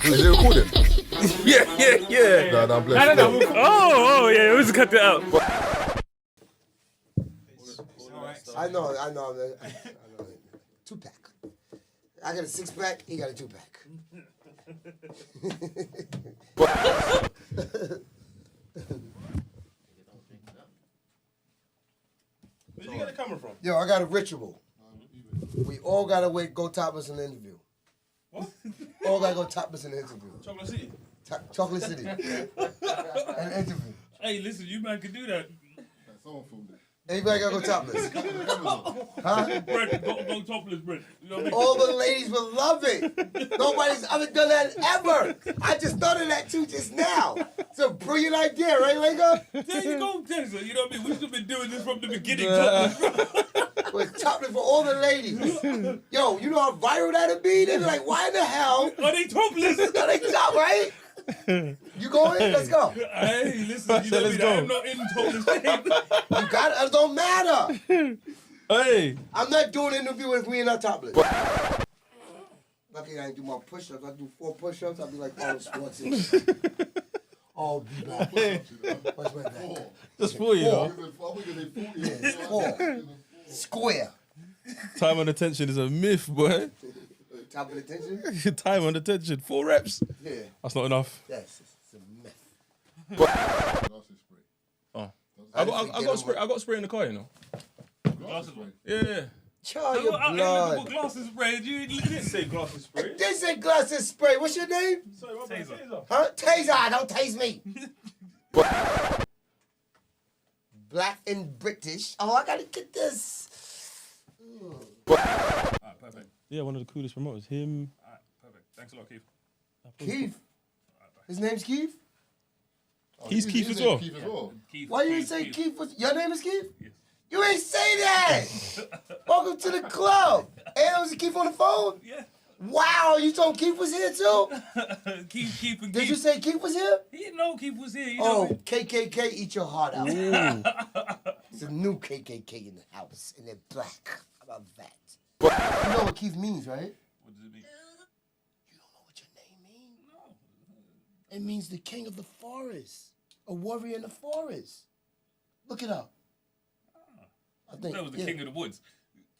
Is it recording? Yeah. No, I'm blessed. Oh, yeah, let's cut that out. I know. 2-pack. I got a 6-pack, he got a 2-pack. Where'd you get the camera from? Yo, I got a ritual. We all gotta go topless in the interview. What? All gotta go topless in the interview. Chocolate City. Chocolate City. An interview. Hey, listen, you man can do that. Someone filmed it. Anybody gotta go topless? Huh? Brent, go topless, Brent. You know what I mean? All the ladies will love it. Nobody's ever done that ever. I just thought of that too just now. It's a brilliant idea, right, Lego? There you go, Tazer. You know what I mean? We should have been doing this from the beginning. Topless, bro. With topless for all the ladies. Yo, you know how viral that'd be? They'd be like, why in the hell? Are they topless? No, they top, right? You going? Let's go. Hey, listen, you know what I mean? I'm not in topless shape. You got it. It don't matter. Hey. I'm not doing an interview if we ain't not topless. Lucky I ain't do my push-ups. I do 4 push-ups. I'll be like Arnold Schwarzenegger. Oh, be back. What's my back? Just 4, you know. 4. Square. Time and attention is a myth, boy. Top of the attention? Time and attention. 4 reps. Yeah. That's not enough. Yes, it's a myth. Oh. I got spray in the car, you know. Glasses spray? Yeah. Charge your blood. Glasses spray. You didn't say glasses spray. This ain't glasses spray. What's your name? Sorry, what about Tazer? Huh? Tazer. Don't tase me. Black and British. Oh, I gotta get this. Alright, perfect. Yeah, one of the coolest promoters. Him. Alright, perfect. Thanks a lot, Keith. Keith. His name's Keith? He's Keith as well. Keith. Why you didn't say Keith was... Your name is Keith? Yes. You ain't say that! Welcome to the club. Hey, was Keith on the phone? Yeah. Wow, you told Keith was here too? Keith and Did Keith. you say Keith was here? He didn't know Keith was here. You know Oh, KKK, eat your heart out. It's a new KKK in the house, and they're black. How about that? You know what Keith means, right? What does it mean? You don't know what your name means? No. It means the king of the forest. A warrior in the forest. Look it up. I think That was the king of the woods.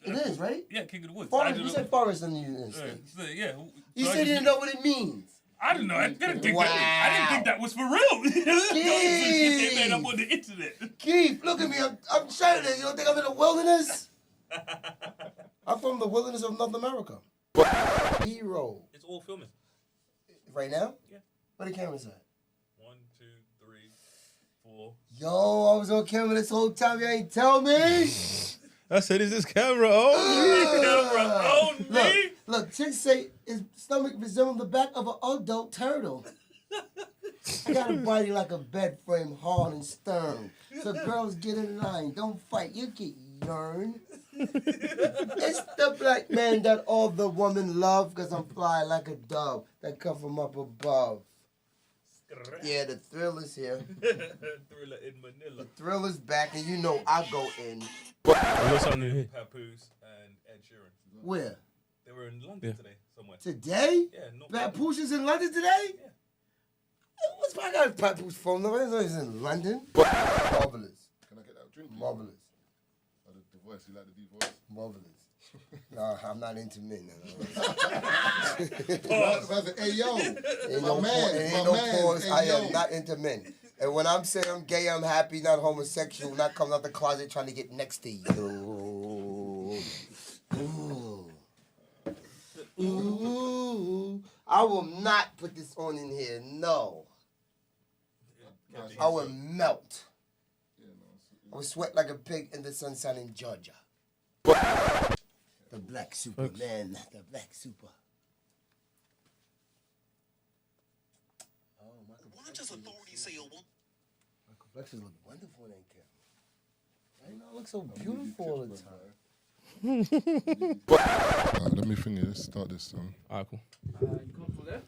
It is, right? Yeah, king of the woods. Forest, you said forest in the United States. Yeah. You said you didn't know what it means. I didn't know. I didn't think Wow. that. I didn't think that was for real. Shit they made up on the internet. Keith, look at me. I'm shirtless. You don't think I'm in the wilderness? I'm from the wilderness of North America. Hero. It's all filming. Right now? Yeah. Where the camera's at? 1, 2, 3, 4. Yo, I was on camera this whole time. You ain't tell me. I said, is this camera on? Look, chicks say his stomach resembles the back of an adult turtle. I got a body like a bed frame, hard and stern. So girls, get in line. Don't fight. You get yearn. It's the black man that all the women love, because I'm fly like a dove that come from up above. Yeah, the thrill is here. Thriller in Manila. The thrill is back, and you know I go in. What's happening here? Papoose and Ed Sheeran. Where? They were in London today, somewhere. Today? Yeah, not Papoose is in London today? Yeah. What's my guy's Papoose phone number? He's in London. Marvelous. Can I get that drink? Marvelous. Oh, the voice, you like the deep voice? Marvelous. No, I'm not into men. Hey, yo. Ain't no pause. I am not into men. And when I'm saying I'm gay, I'm happy, not homosexual, not coming out the closet trying to get next to you. Ooh. Ooh. I will not put this on in here. No. I will melt. I will sweat like a pig in the sunshine in Georgia. The black Superman. The black super. Oh, my complexion. My complexion look wonderful in that camera. I know I look so beautiful all the time. Let me finish. Let's start this song. Alright, cool. You comfortable there?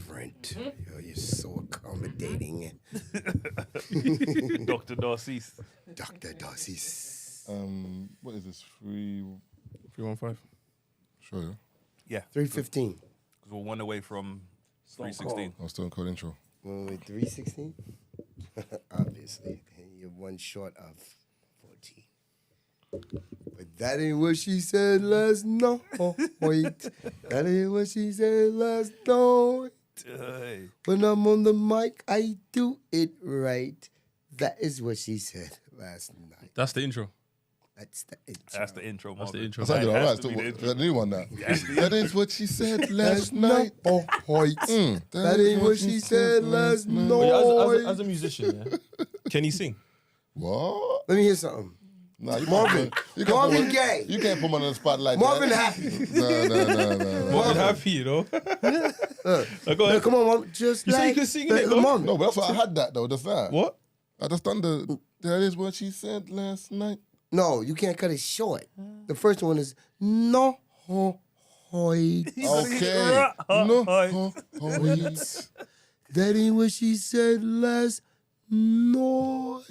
Brent, yo, you're so accommodating. Dr. Darcy's. Dr. Darcy's. What is this? 315? 315. Sure, yeah. Yeah. 315. We're one away from 316. Oh, Stone Cold intro. Wait, 316? Obviously. You're one short of 14. But that ain't what she said last night. That ain't what she said last night. Hey. When I'm on the mic, I do it right. That is what she said last night. That's the intro. That's the intro. That's the intro. That's the Marvin. intro. That sounded That alright. has to be the intro. That new one, that. That is what she said last night. That ain't what she said last night. Wait, as a musician, yeah, can he sing? What? Let me hear something. Nah, you Marvin. can't Marvin put Gaye. You can't put him on the spot like Marvin that. Happy. No. Marvin Happy, you know. Go ahead. Come on, Marvin. Just You said like you could sing it, though? Marvin. No, but that's what I had that though. That's that. What? I just done the. That is what she said last night. No, you can't cut it short. The first one is no hoy. Okay. No. That ain't what she said last night.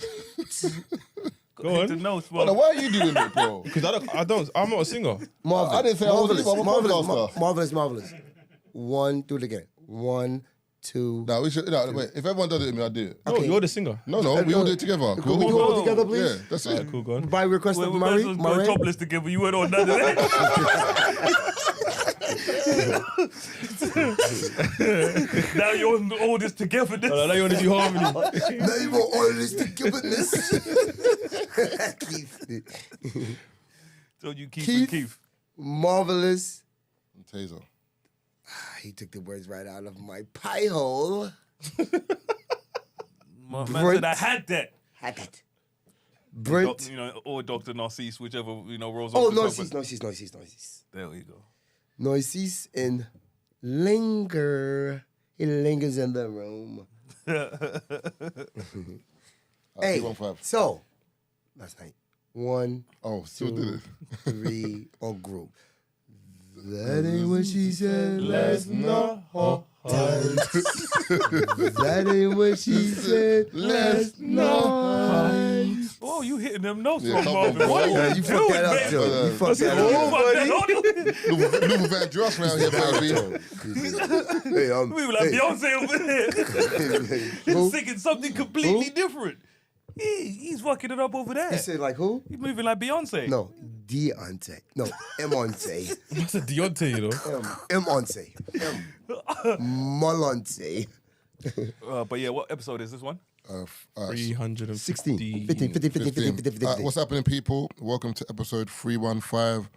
Go Hit the on. notes, Why bro. are you doing it, bro? Because I'm not a singer. Marvelous. I didn't say I was marvelous, either. I'm a marvelous, podcaster. marvelous. One, do it again. 1, 2. No, we should. No, wait. If everyone does it with me, I'll do it. No, Okay. you're the singer. No, we all do it together. Can we go all together, please? Yeah, that's it. Cool, go on. By request of We Murray. was going topless together. You went on none of that. Now you're on all this togetherness. Now you want to do harmony. Now you want all this togetherness. Keith. So you keep Keith. and Keith. Marvelous. Tazer. He took the words right out of my pie hole. Man said I had that. Had that. Brent. Or Dr. Narcisse, whichever, rolls Oh, off the tongue. Noises. There we go. Noises and linger. He lingers in the room. Hey, 215. so, last night. 1, Oh, still did 2, it. 3, all group. That ain't what she said last night. That ain't what she said last night. Oh, you hitting them notes Yeah, from come on, Marvin. boy. What are Yeah, you you doing, fucked that up, man? Joe. You fucked that You up. fucked that up. Luther Vandross round here, baby. Hey, We were like Beyonce over there. Who? Singing something completely Who? different. He's fucking it up over there. You said like who? He's moving like Beyonce. No, Deontay. No, Emonte. That's a Deontay, you know. Emonte. Molonte. But yeah, what episode is this one? 316. 16. 15. What's happening, people? Welcome to episode 315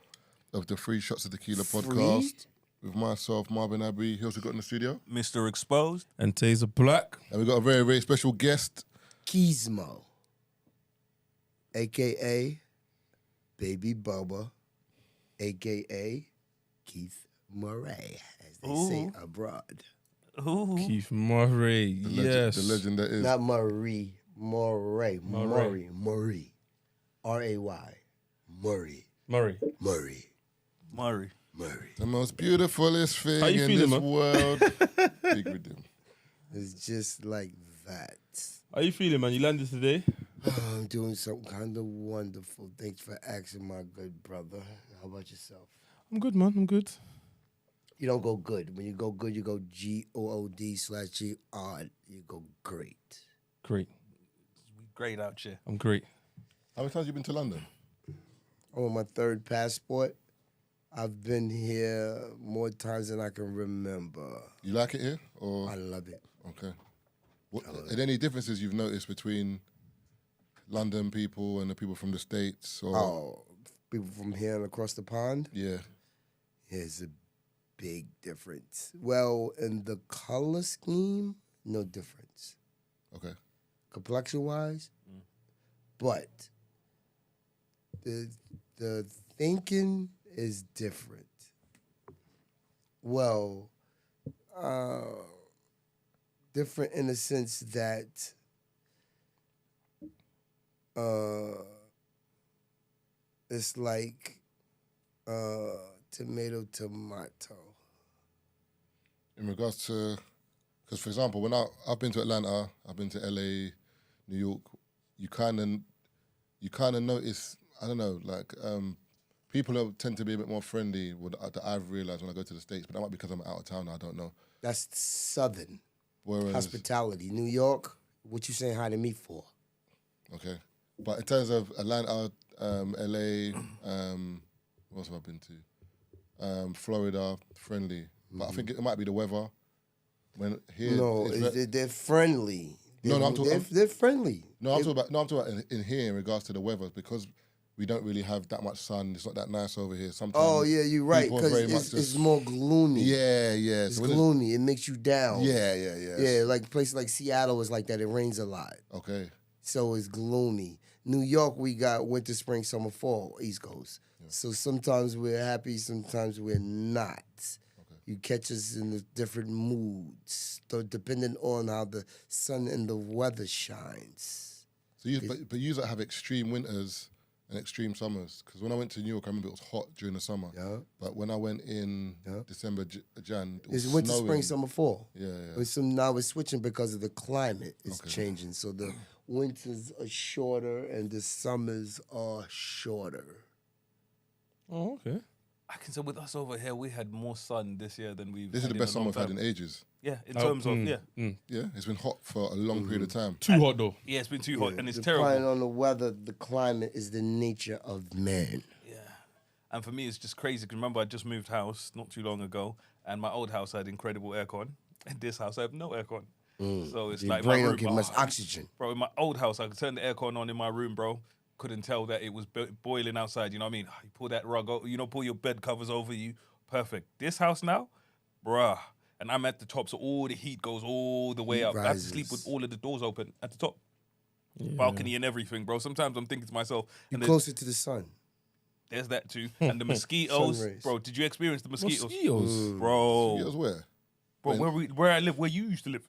of the Free Shots of Tequila podcast with myself, Marvin Abbey. Who else we got in the studio? Mr. Exposed. And Tazer Black. And we got a very, very special guest. Gizmo. A.K.A. Baby Bubba. A.K.A. Keith Murray, as they say abroad. Ooh. Keith Murray. Yes. The legend that is. Not Marie. Murray. Murray. R-A-Y. Murray. Murray. Murray. The most beautifulest thing How you in feeling, this man? world. Big with them. It's just like that. How you feeling, man? You landed today? I'm doing something kind of wonderful. Thanks for asking, my good brother. How about yourself? I'm good, man. I'm good. You don't go good. When you go good, you go GOOD/G-R. You go great. Great. We great out here. I'm great. How many times have you been to London? I'm on my 3rd passport. I've been here more times than I can remember. You like it here? Or I love it. okay. Are there any differences you've noticed between London people and the people from the States? Or Oh, people from here and across the pond? yeah. Here's a big difference. Well, in the color scheme, no difference. Okay. Complexion-wise, but the thinking is different. Well, different in the sense that it's like tomato. In regards to, because for example, when I've been to Atlanta, I've been to LA, New York, you kind of notice, I don't know, like tend to be a bit more friendly that I've realised when I go to the States, but that might be because I'm out of town. I don't know. That's Southern Whereas, hospitality. New York, what you saying hi to me for? okay. But in terms of Atlanta, LA, what else have I been to? Florida, friendly. But I think it might be the weather. When here, No, they're friendly. They're friendly. No, I'm talking about in here in regards to the weather, because we don't really have that much sun. It's not that nice over here. Sometimes. Oh yeah, you're right. people are very Because much it's just- more gloomy. Yeah, yeah. It's So gloomy. It makes you down. Yeah. Yeah, like places like Seattle is like that. It rains a lot, Okay. so it's gloomy. New York, we got winter, spring, summer, fall, East Coast. So sometimes we're happy, sometimes we're not. You catch us in the different moods, depending on how the sun and the weather shines. So but you have extreme winters and extreme summers. Because when I went to New York, I remember it was hot during the summer. Yeah. But when I went in December, Jan, it was It's winter, snowing. spring, summer, fall. Yeah. But so now we're switching because of the climate is changing. So the winters are shorter and the summers are shorter. Oh, okay. I can say with us over here, we had more sun this year than we've. This is had the in best a summer long we've had time. in ages. Yeah, in terms of Yeah, it's been hot for a long period of time. Too hot though. yeah, it's been too hot and it's Depending terrible. on the weather, the climate is the nature of man. Yeah, and for me, it's just crazy. Because remember, I just moved house not too long ago, and my old house had incredible aircon, and this house I have no aircon. So it's Your like brain my don't room, get much oxygen. bro. In my old house, I could turn the aircon on in my room, bro. Couldn't tell that it was boiling outside. You know what I mean? You pull that rug, pull your bed covers over you. Perfect. This house now, bruh. And I'm at the top, so all the heat goes all the way Heat up. I have to rises. sleep with all of the doors open at the top. Balcony and everything, bro. Sometimes I'm thinking to myself, You're and closer to the sun. there's that too. And the mosquitoes, Sun rays. bro. Did you experience the mosquitoes? Mosquitoes. Bro. It was where? Bro, where I live, where you used to live.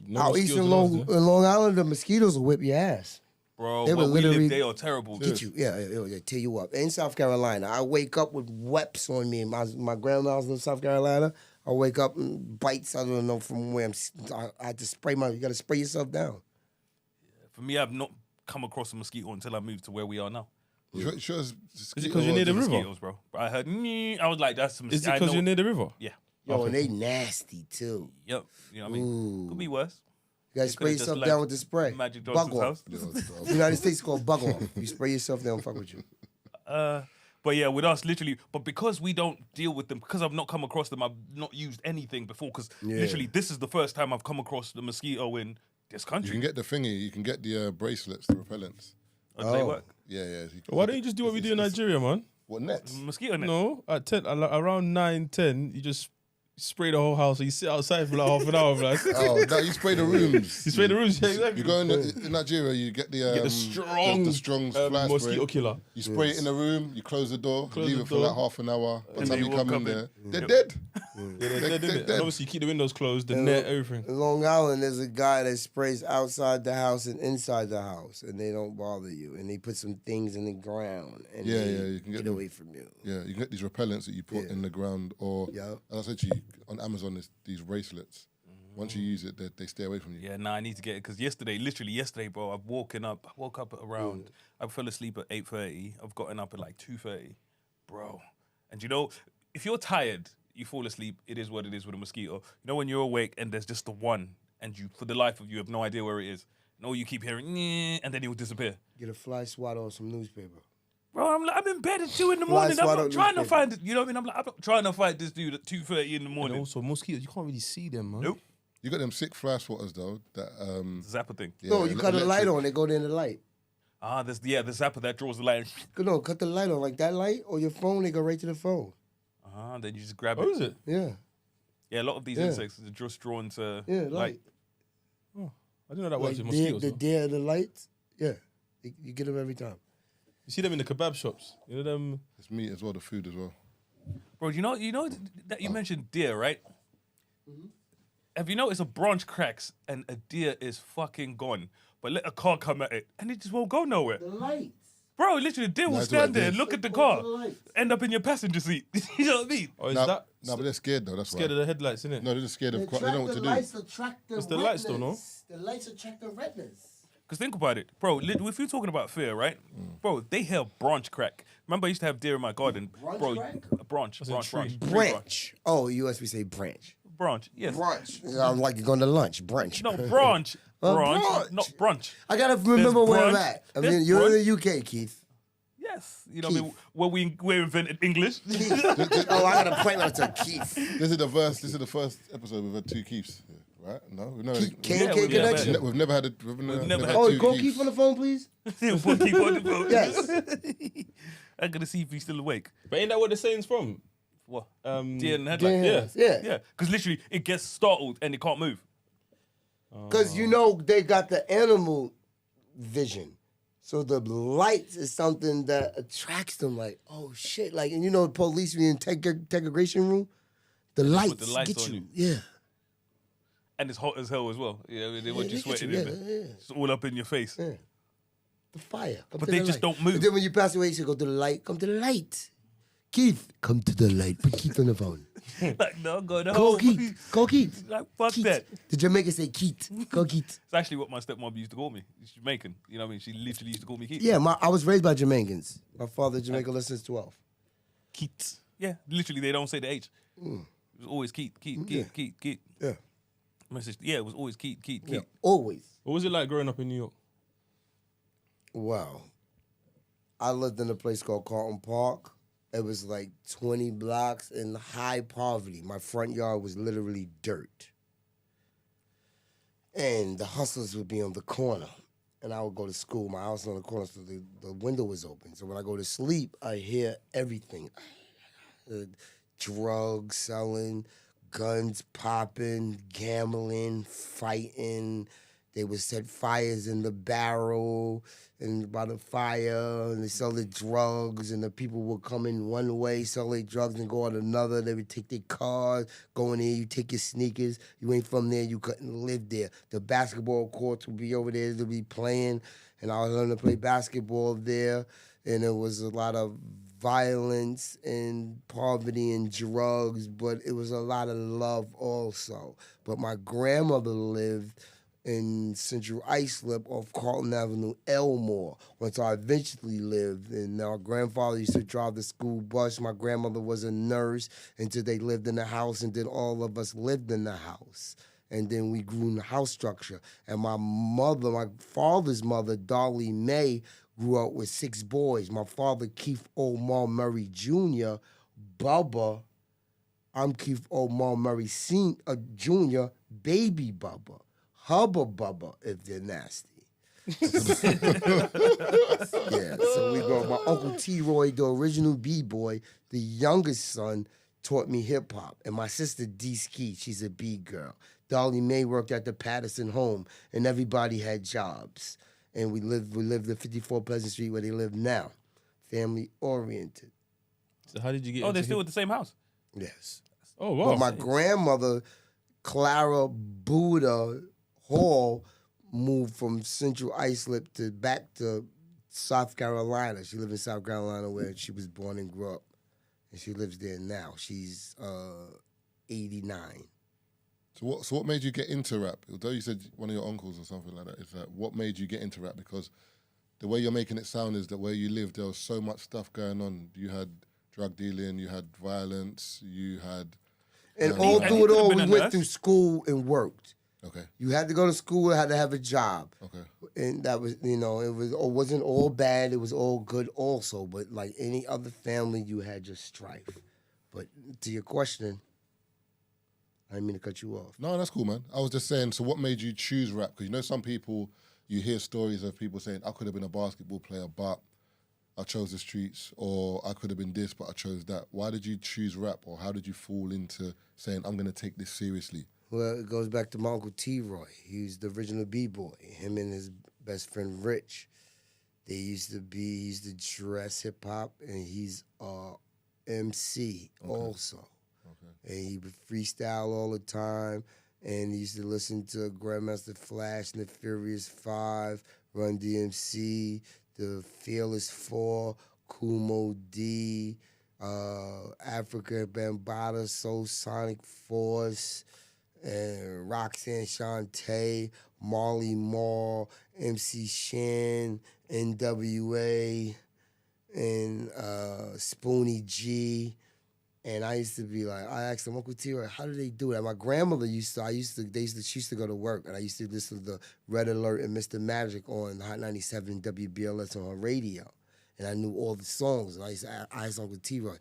No Out mosquitoes east in when I was there. Long Island, the mosquitoes will whip your ass. Bro, They where would we literally live, they are terrible. Get you, yeah, tear you up. In South Carolina, I wake up with webs on me. My grandma's in South Carolina. I wake up and bites. I don't know from where I had to spray you got to spray yourself down. For me, I've not come across a mosquito until I moved to where we are now. Sure, Is it because you're near the river? Mosquitoes, bro. I heard, I was like, that's a mosquito. Is it because you're near the river? Yeah. Yo, and they nasty too. Yep. You know what I mean? Could be worse. You got to spray could've just yourself left down with the spray. Magic Bug Johnson's off. house. United States called bug off. You spray yourself, they don't fuck with you. But yeah, with us, literally, but because we don't deal with them, because I've not come across them, I've not used anything before, because literally, this is the first time I've come across the mosquito in this You country. can get the thingy. You can get the bracelets, the repellents. Do they work? Yeah. Why don't you just do what we do in Nigeria, man? What nets? Mosquito net. No, at 10, around 9, 10, you just spray the whole house. So you sit outside for like half an hour. Like, Oh, no, you spray the rooms. you spray the rooms. Yeah, exactly. You go in Nigeria, you get the the strong fly mosquito spray. killer. You spray it in the room. You close the door. Close leave the it for door. like half an hour. By the And time then you you come walk in up there, in. they're Yep. dead. Yeah, they're dead, They're innit? And dead. obviously, you keep the windows closed, the net, everything. In Long Island, there's a guy that sprays outside the house and inside the house, and they don't bother you. And they put some things in the ground, and Yeah, they yeah, you can get them. away from you. Yeah, you can get these repellents that you put in the ground, or Yeah. as I said to you, on Amazon, there's these bracelets. Once you use it, they stay away from you. Yeah, I need to get it, because literally yesterday, bro, I woke up at around, I fell asleep at 8:30. I've gotten up at like 2:30, bro. And you know, if you're tired, you fall asleep, it is what it is with a mosquito. You know when you're awake and there's just the one, and you, for the life of you, have no idea where it is. No, you keep hearing, "Nyeh," and then it will disappear. Get a fly swatter or some newspaper. Bro, I'm in bed at 2 in the morning. I'm swatter not trying to newspaper. find it. You know what I mean? I'm not trying to find this dude at 2:30 in the And morning. also, mosquitoes, you can't really see them, man. Nope. You got them sick fly swatters though. That Zapper thing. yeah, No, you cut a light electric. on, they go in the light. There's the zapper that draws the light. No, cut the light on, like that light or your phone, they go right to the phone. Then you just grab Oh, it. is it? Yeah, Yeah, a lot of these insects are just drawn to yeah, light. light. Oh, I didn't know that Like works with mosquitoes. the though. deer of the lights. Yeah, you get them every time. You see them in the kebab shops. You know them. It's meat as well, the food as well. Bro, you know that you mentioned deer, right? Have you noticed a branch cracks and a deer is fucking gone, but let a car come at it and it just won't go nowhere? The lights. Bro, literally, a deer will That's what stand it there, is. look at the Go car, to the lights. end up in your passenger seat. You know what I mean? Oh, is No, that no, but they're scared though. That's scared of why. the headlights, innit? No, they're just scared of. They don't know what to The do. lights attract the It's the lights though, no? retinas. The lights attract the retinas. Because think about it, bro. If you're talking about fear, right, bro, they have branch crack. Remember, I used to have deer in my garden, Branch bro. crack? A branch. Tree Branch. Oh, US we say branch. branch. Yes. Brunch. I'm like you're going to lunch. Brunch. No, branch. Branch, brunch. not brunch. I gotta remember There's where I'm brunch. at. I There's mean, you're brunch. in the UK, Keith. Yes. You know what I mean? Where we invented English. Oh, I got a point out to Keith. This is the first episode we've had two Keiths, right? No, we've never. Cane Yeah, cake yeah, connection. We've never had never had Oh, two call Keiths. Keith on the phone, please. We'll keep on the phone. Yes. I'm gonna see if he's still awake. But ain't that what the saying's from? What? Um, Deer in the headlight. Yeah. Yeah. Yeah. Because literally, it gets startled and it can't move. Because you know they got the animal vision. So the lights is something that attracts them. Like, oh shit! Like, and you know, the police be in integration room. The lights, the lights get on you. you. Yeah. And it's hot as hell as well. Yeah, they were Yeah, just they get sweating you. in there. Yeah. It's all up in your face. Yeah. The fire. Come But to they the just light. don't move. And then when you pass away, you say, go to the light. Come to the light. Keith, come to the light. Put Keith on the phone. Like, no, go to Go home. Keith. Go Keith. Like, fuck Keith. that. The Jamaicans say Keith. Go Keith. It's actually what my stepmom used to call me. She's Jamaican. You know what I mean? She literally used to call me Keith. Yeah, I was raised by Jamaicans. My father Jamaican lessons 12. Keith. Yeah, literally, they don't say the H. It was always Keith. Yeah. Yeah. My sister, yeah, it was always Keith. Yeah. Always. What was it like growing up in New York? Wow. I lived in a place called Carlton Park. It was like 20 blocks in high poverty. My front yard was literally dirt. And the hustlers would be on the corner. And I would go to school. My house was on the corner, so the window was open. So when I go to sleep, I hear everything. Drugs selling, guns popping, gambling, fighting. They would set fires in the barrel and by the fire, and they sell the drugs, and the people would come in one way, sell their drugs, and go out another. They would take their cars, go in there, you take your sneakers. You ain't from there, you couldn't live there. The basketball courts would be over there, they'd be playing, and I was learning to play basketball there, and it was a lot of violence and poverty and drugs, but it was a lot of love also. But my grandmother lived in Central Islip off Carlton Avenue, Elmore. Once I eventually lived, and our grandfather used to drive the school bus. My grandmother was a nurse until they lived in the house, and then all of us lived in the house. And then we grew in the house structure. And my father's mother, Dolly Mae, grew up with 6 boys. My father, Keith Omar Murray Jr., Bubba. I'm Keith Omar Murray Jr., Baby Bubba. Hubba Bubba, if they're nasty. Yeah, so we go. My Uncle T-Roy, the original B-boy, the youngest son, taught me hip-hop. And my sister D-Ski, she's a B-girl. Dolly Mae worked at the Patterson home, and everybody had jobs. And we lived at 54 Pleasant Street where they live now. Family-oriented. So how did you get Oh, into they're still at the same house? Yes. Oh, wow. But my grandmother, Clara Buddha Hall, moved from Central Islip back to South Carolina. She lived in South Carolina where she was born and grew up. And she lives there now. She's 89. So what made you get into rap? Although you said one of your uncles or something like that, is that what made you get into rap? Because the way you're making it sound is that where you live, there was so much stuff going on. You had drug dealing, you had violence, you had... And And all he through it could've all, been we a went nurse. through school and worked. Okay, You had to go to school, had to have a job. okay. And that was, it wasn't all bad, it was all good also. But like any other family, you had your strife. But to your question, I didn't mean to cut you off. No, that's cool, man. I was just saying, so what made you choose rap? Because you know some people, you hear stories of people saying, I could have been a basketball player, but I chose the streets, or I could have been this, but I chose that. Why did you choose rap, or how did you fall into saying, I'm going to take this seriously? Well, it goes back to my Uncle T-Roy. He's the original B-boy. Him and his best friend Rich. He used to dress hip-hop, and he's MC also. Okay. And he would freestyle all the time, and he used to listen to Grandmaster Flash and the Furious 5, Run DMC, the Fearless 4, Kumo D, Africa Bambaataa, Soul Sonic Force, and Roxanne Shante, Marley Marl, MC Shan, NWA, and Spoonie G. And I used to be like, I asked them, Uncle T-Roy, how do they do that? My grandmother she used to go to work, and I used to listen to the Red Alert and Mr. Magic on Hot 97 WBLS on her radio. And I knew all the songs. And I used to ask Uncle T-Roy,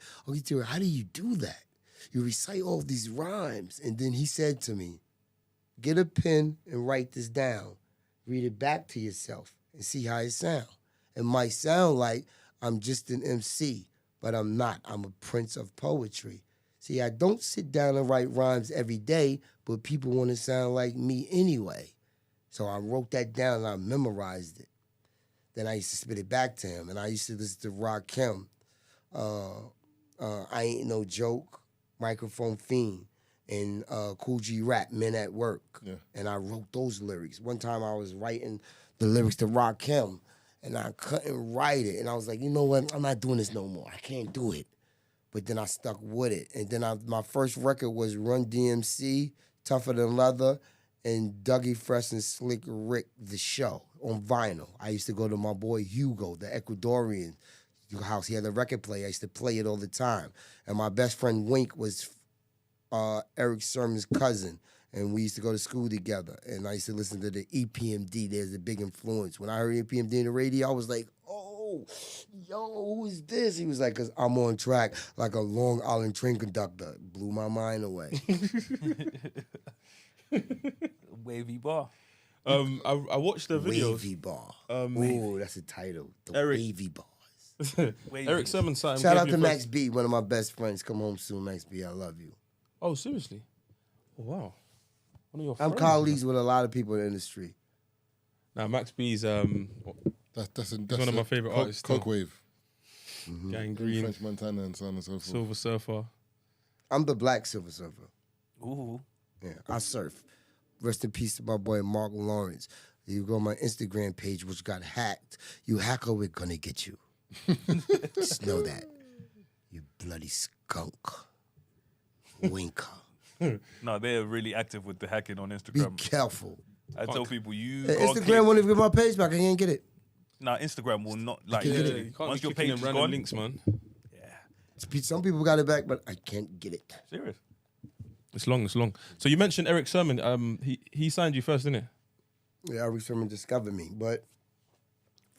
how do you do that? You recite all these rhymes. And then he said to me, get a pen and write this down. Read it back to yourself and see how it sounds. It might sound like I'm just an MC, but I'm not. I'm a prince of poetry. See, I don't sit down and write rhymes every day, but people want to sound like me anyway. So I wrote that down and I memorized it. Then I used to spit it back to him, and I used to listen to Rakim, I Ain't No Joke, Microphone Fiend, and Cool G Rap, Men at Work. Yeah. And I wrote those lyrics. One time I was writing the lyrics to Rakim, and I couldn't write it. And I was like, you know what? I'm not doing this no more. I can't do it. But then I stuck with it. And then my first record was Run DMC, Tougher Than Leather, and Dougie Fresh and Slick Rick, The Show, on vinyl. I used to go to my boy Hugo, the Ecuadorian house. He had a record player. I used to play it all the time. And my best friend Wink was Eric Sermon's cousin. And we used to go to school together. And I used to listen to the EPMD. There's a big influence. When I heard EPMD on the radio, I was like, oh, yo, who is this? He was like, because I'm on track like a Long Island train conductor. It blew my mind away. Wavy bar. I watched the videos. Wavy bar. Oh, that's the title. The Eric, Wavy Bars. Eric Sermon signed. Shout out to Max B, one of my best friends. Come home soon, Max B. I love you. Oh, seriously? Oh, wow. One of your I'm friends, colleagues with a lot of people in the industry. Now, Max B's that's one of my favorite artists. Coke Wave. Mm-hmm. Gang Green. French Montana and so on and so forth. Silver Surfer. I'm the black Silver Surfer. Ooh. Yeah, I surf. Rest in peace to my boy Mark Lawrence. You go on my Instagram page, which got hacked. You hacker, we're gonna get you. Just know that. You bloody skunk. Winker. No, they're really active with the hacking on Be Instagram. careful. I tell people Instagram won't even get my page back. I can't get it. Nah, Instagram will not like You can't once be your clicking page is them random gone. links, man. Yeah, Some people got it back, but I can't get it. serious. It's long. So you mentioned Eric Sermon. He signed you first, didn't it? Yeah, Eric Sermon discovered me. But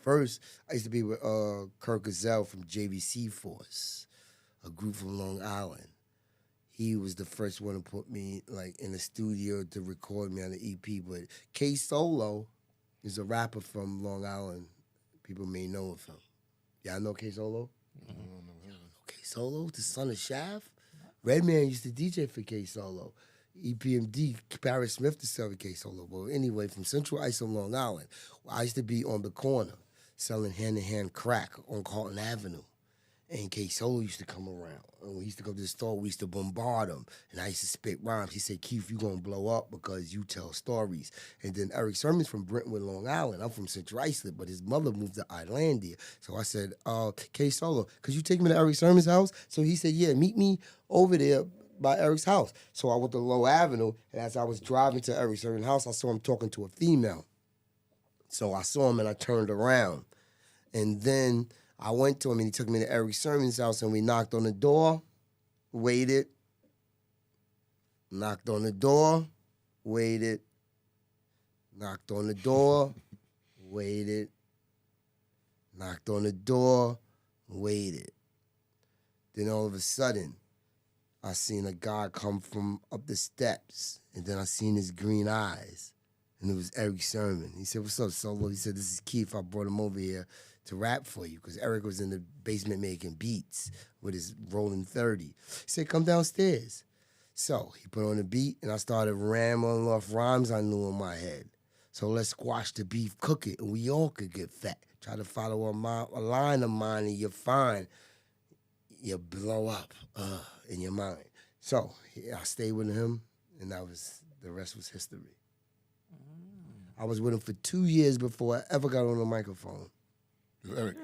first, I used to be with Kirk Gazelle from JVC Force, a group from Long Island. He was the first one to put me like in the studio to record me on the EP. But K Solo is a rapper from Long Island. People may know of him. Y'all know K Solo? Y'all know K Solo, the son of Shaft? Redman used to DJ for K Solo. EPMD, Paris Smith discovered K Solo. Well, anyway, from Central Islip, Long Island, I used to be on the corner selling hand-to-hand crack on Carlton Avenue. And K Solo used to come around. And when he used to go to the store, we used to bombard him. And I used to spit rhymes. He said, Keith, you going to blow up because you tell stories. And then Eric Sermon's from Brentwood, Long Island. I'm from Central Islip, but his mother moved to Islandia. So I said, K Solo, could you take me to Eric Sermon's house? So he said, yeah, meet me over there by Eric's house. So I went to Low Avenue, and as I was driving to Eric Sermon's house, I saw him talking to a female. So I saw him, and I turned around. And then I went to him, and he took me to Eric Sermon's house, and we knocked on the door, waited, knocked on the door, waited, knocked on the door, waited, knocked on the door, waited. Then all of a sudden, I seen a guy come from up the steps, and then I seen his green eyes, and it was Eric Sermon. He said, what's up, Solo? He said, this is Keith. I brought him over here to rap for you, because Eric was in the basement making beats with his rolling 30. He said, come downstairs. So he put on the beat, and I started rambling off rhymes I knew in my head. So let's squash the beef, cook it, and we all could get fat. Try to follow a line of mine, and you're fine. You blow up in your mind. So I stayed with him, and the rest was history. I was with him for 2 years before I ever got on the microphone. With Eric?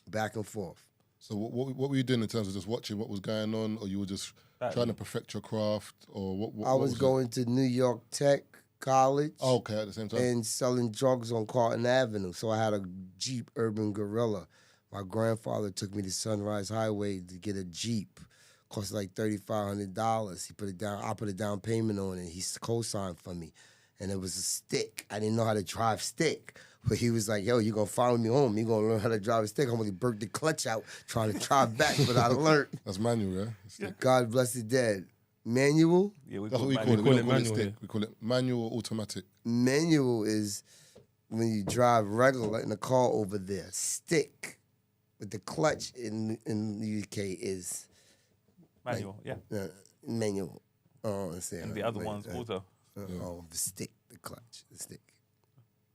Back and forth. So what were you doing in terms of just watching what was going on, or you were just trying to perfect your craft, or what I was it? going to New York Tech College. Oh, okay, at the same time. And selling drugs on Carlton Avenue. So I had a Jeep Urban Gorilla. My grandfather took me to Sunrise Highway to get a Jeep. Cost like $3,500. He put it down. I put a down payment on it. He co-signed for me, and it was a stick. I didn't know how to drive stick, but he was like, "Yo, you gonna follow me home? You gonna learn how to drive a stick?" I only burnt the clutch out trying to drive back, but I learned. That's manual, yeah. God bless the dead. Manual. Yeah, That's what we call it. We We call don't it call it manual stick. here. We call it manual automatic. Manual is when you drive regular in the car over there. Stick with the clutch in the UK is manual. Yeah, manual. Oh, let's say and the other one's auto. Oh, the stick, the clutch, the stick.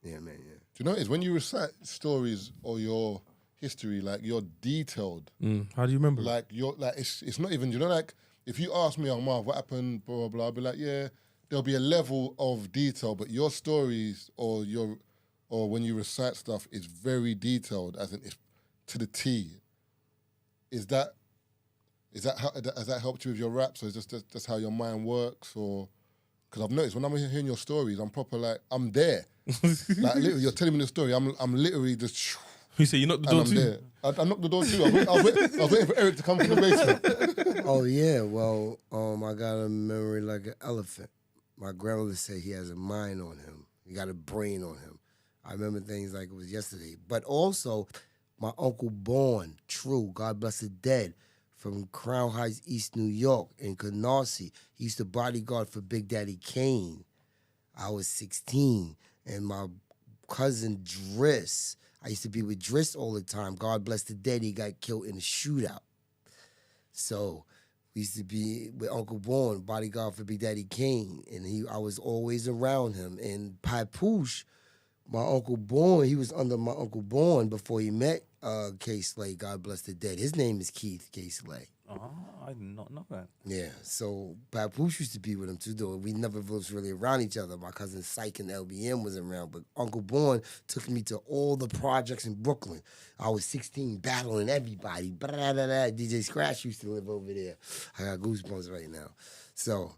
Yeah, man. Yeah. Do you know what it is? When you recite stories or your history, like you're detailed. How do you remember? Like you're like it's not even, you know, like if you ask me, oh Marv, what happened, blah blah blah, I'll be like, yeah, there'll be a level of detail, but your stories or when you recite stuff is very detailed, as in it's to the T. Is that how has that helped you with your raps, or is just how your mind works, or? Because I've noticed when I'm hearing your stories, I'm proper like I'm there. Like literally, you're telling me the story, I'm literally just. You say you knocked the And door I'm too? there. I knocked the door too. I was waiting for Eric to come from the basement. Oh yeah, well, I got a memory like an elephant. My grandmother said he has a mind on him. He got a brain on him. I remember things like it was yesterday. But also, my Uncle Born, True, God bless the dead, from Crown Heights, East New York, in Canarsie. He used to bodyguard for Big Daddy Kane. I was 16, and my cousin Driss, I used to be with Driss all the time. God bless the dead, he got killed in a shootout. So we used to be with Uncle Born, bodyguard for Big Daddy Kane, and I was always around him. And Papoose, my Uncle Born, he was under my Uncle Born before he met K. Slay, God bless the dead. His name is Keith K. Slay. Oh, I did not know that. Yeah, so Papoose used to be with him too, though. We never was really around each other. My cousin Syke and LBM was around, but Uncle Born took me to all the projects in Brooklyn. I was 16, battling everybody. DJ Scratch used to live over there. I got goosebumps right now. So,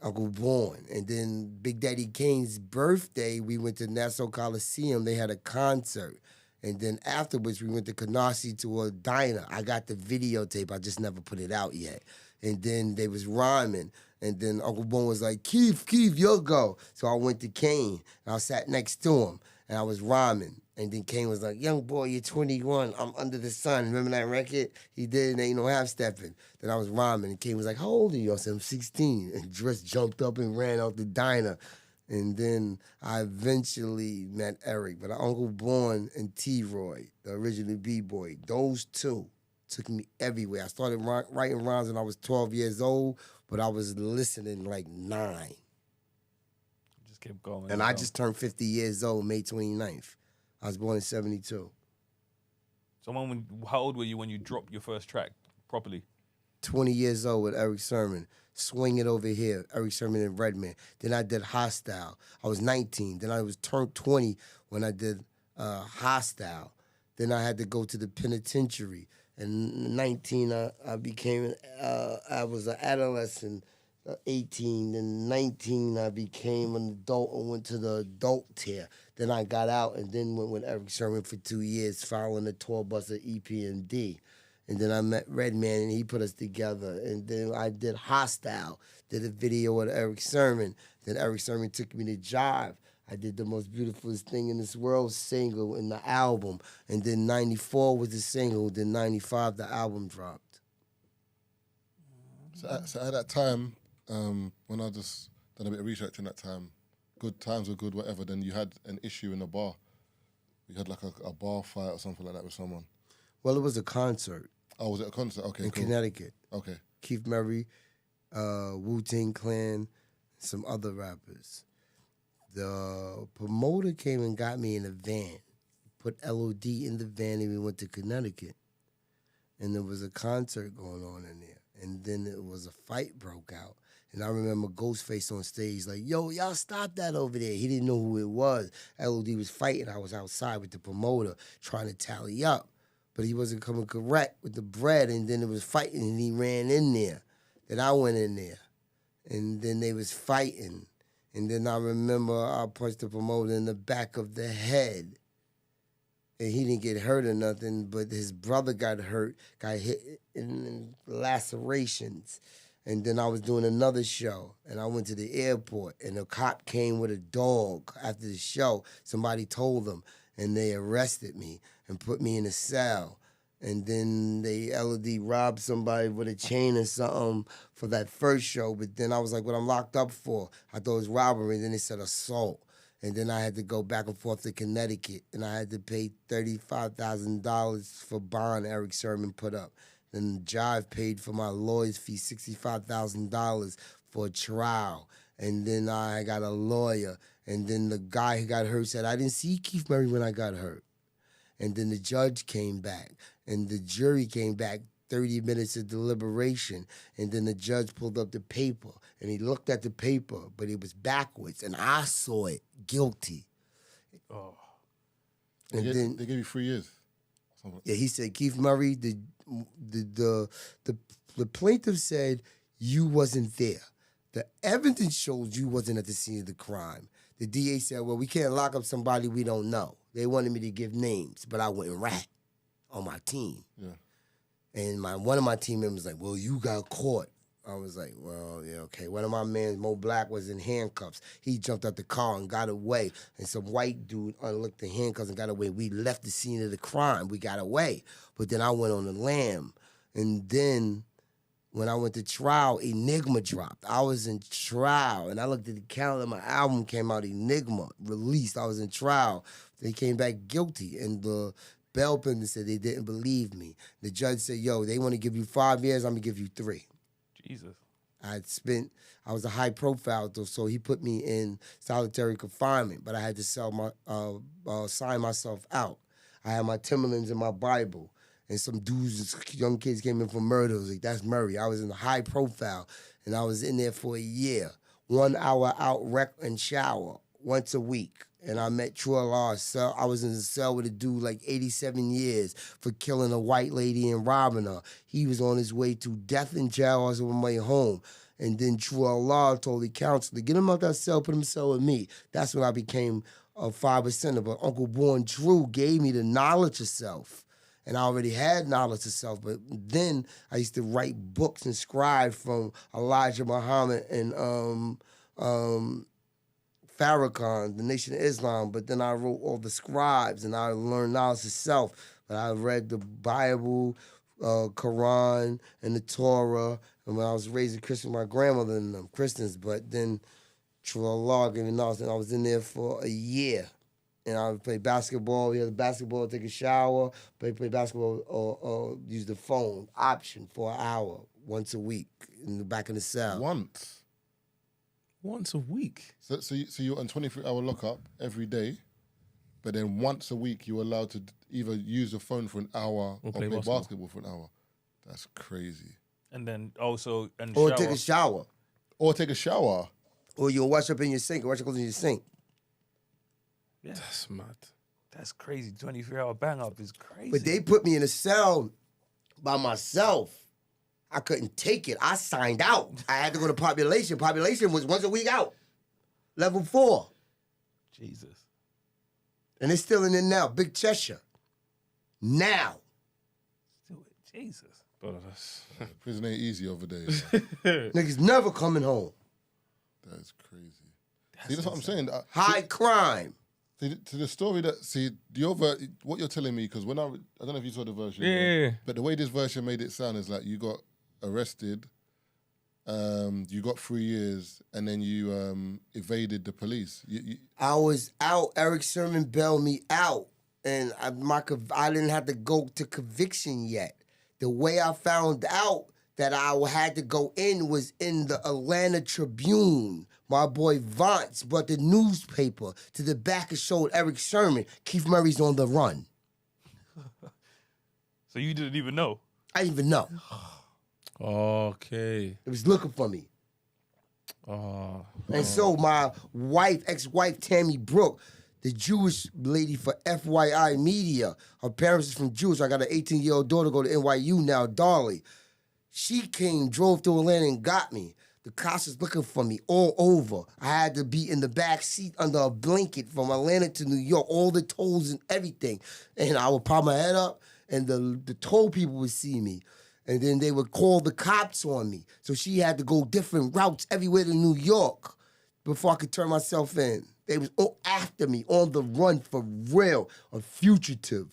Uncle Born. And then Big Daddy Kane's birthday, we went to Nassau Coliseum. They had a concert. And then afterwards, we went to Canarsie to a diner. I got the videotape. I just never put it out yet. And then they was rhyming. And then Uncle Born was like, Keith, you'll go. So I went to Kane. And I sat next to him. And I was rhyming. And then Kane was like, young boy, you're 21. I'm under the sun. Remember that record? He did, and ain't no half-stepping. Then I was rhyming. And Kane was like, how old are you? I said, I'm 16. And Dress jumped up and ran out the diner. And then I eventually met Eric. But Uncle Born and T-Roy, the original B-boy, those two took me everywhere. I started writing rhymes when I was 12 years old, but I was listening like 9. Just kept going. And I just turned 50 years old May 29th. I was born in 72. So how old were you when you dropped your first track properly? 20 years old with Eric Sermon. Swing It Over Here, Eric Sermon and Redman. Then I did Hostile. I was 19. Then I was turned 20 when I did Hostile. Then I had to go to the penitentiary. And 19, I became, I was an adolescent, 18. Then 19, I became an adult and went to the adult tier. Then I got out and then went with Eric Sermon for 2 years, following the tour bus at EPMD. And then I met Redman, and he put us together. And then I did Hostile, did a video with Eric Sermon. Then Eric Sermon took me to Jive. I did the Most Beautifulest Thing in This World single in the album. And then 94 was the single. Then 95, the album dropped. So at that time, when I just done a bit of research in that time, good times were good, whatever, then you had an issue in a bar. You had like a bar fight or something like that with someone. Well, it was a concert. Oh, was it a concert? Okay, in cool. Connecticut. Okay. Keith Murray, Wu-Tang Clan, some other rappers. The promoter came and got me in a van, put LOD in the van, and we went to Connecticut. And there was a concert going on in there. And then it was a fight broke out. And I remember Ghostface on stage like, yo, y'all stop that over there. He didn't know who it was. LOD was fighting. I was outside with the promoter trying to tally up. But he wasn't coming correct with the bread, and then it was fighting, and he ran in there. and I went in there. And then they was fighting. And then I remember I punched the promoter in the back of the head. And he didn't get hurt or nothing, but his brother got hurt, got hit in lacerations. And then I was doing another show, and I went to the airport, and a cop came with a dog after the show. Somebody told them, and they arrested me and put me in a cell. And then they LOD robbed somebody with a chain or something for that first show. But then I was like, what I'm locked up for? I thought it was robbery, and then they said assault. And then I had to go back and forth to Connecticut, and I had to pay $35,000 for bond Eric Sermon put up. Then Jive paid for my lawyer's fee, $65,000 for a trial. And then I got a lawyer. And then the guy who got hurt said, I didn't see Keith Murray when I got hurt. And then the judge came back. And the jury came back, 30 minutes of deliberation. And then the judge pulled up the paper. And he looked at the paper, but it was backwards. And I saw it, guilty. Oh. And then they gave you 3 years. Yeah, he said, Keith Murray, the plaintiff said you wasn't there. The evidence shows you wasn't at the scene of the crime. The DA said, well, we can't lock up somebody we don't know. They wanted me to give names, but I wouldn't rat on my team. Yeah. And one of my team members was like, well, you got caught. I was like, well, yeah, okay. One of my men, Mo Black, was in handcuffs. He jumped out the car and got away. And some white dude unlocked the handcuffs and got away. We left the scene of the crime. We got away. But then I went on the lam. And then when I went to trial, Enigma dropped. I was in trial. And I looked at the calendar. My album came out, Enigma, released. I was in trial. They came back guilty. And the bail pending said they didn't believe me. The judge said, yo, they want to give you 5 years. I'm going to give you 3. Jesus. I was a high profile though, so he put me in solitary confinement, but I had to sign myself out. I had my Timberlands and my Bible, and some dudes, young kids came in for murder. I was like, that's Murray. I was in a high profile, and I was in there for a year. 1 hour out, rec and shower once a week. And I met True Law. So I was in a cell with a dude like 87 years for killing a white lady and robbing her. He was on his way to death in jail. I was on my way home. And then True Allah told the counselor, get him out that cell, put him in a cell with me. That's when I became a 5%. But Uncle Born Drew gave me the knowledge of self. And I already had knowledge of self. But then I used to write books and scribe from Elijah Muhammad and Farrakhan, the Nation of Islam, but then I wrote all the scribes and I learned knowledge of self. But I read the Bible, Quran, and the Torah. And when I was raised a Christian, my grandmother and them Christians, but then True Allah gave me knowledge, and I was in there for a year. And I would play basketball. We had a basketball, take a shower, play basketball, or use the phone option for an hour once a week in the back of the cell. Once a week. So you're on 23-hour lockup every day, but then once a week you're allowed to either use the phone for an hour or play basketball for an hour. That's crazy. And then also or take a shower. Or take a shower. Or you'll wash up in your sink. Wash your clothes in your sink. Yeah. That's mad. That's crazy. 23-hour bang up is crazy. But they put me in a cell by myself. I couldn't take it. I signed out. I had to go to population. Population was once a week out. Level 4. Jesus. And it's still in there now. Big Cheshire. Now. Still, Jesus. Bro, that's... Prison ain't easy over there. Niggas never coming home. That's crazy. That's what I'm saying. High crime. To the story what you're telling me, because when I don't know if you saw the version. Yeah. But the way this version made it sound is like you got arrested, you got 3 years, and then you evaded the police. I was out. Eric Sermon bailed me out, and I didn't have to go to conviction yet. The way I found out that I had to go in was in the Atlanta Tribune. My boy Vance brought the newspaper to the back and showed Eric Sermon, Keith Murray's on the run. So you didn't even know? I didn't even know. Okay. It was looking for me. And so my ex-wife, Tammy Brooke, the Jewish lady for FYI Media, her parents is from Jewish. I got an 18-year-old daughter go to NYU now, Dolly. She drove to Atlanta and got me. The cops was looking for me all over. I had to be in the back seat under a blanket from Atlanta to New York, all the tolls and everything. And I would pop my head up, and the toll people would see me. And then they would call the cops on me. So she had to go different routes everywhere to New York before I could turn myself in. They was all after me, on the run for real, a fugitive.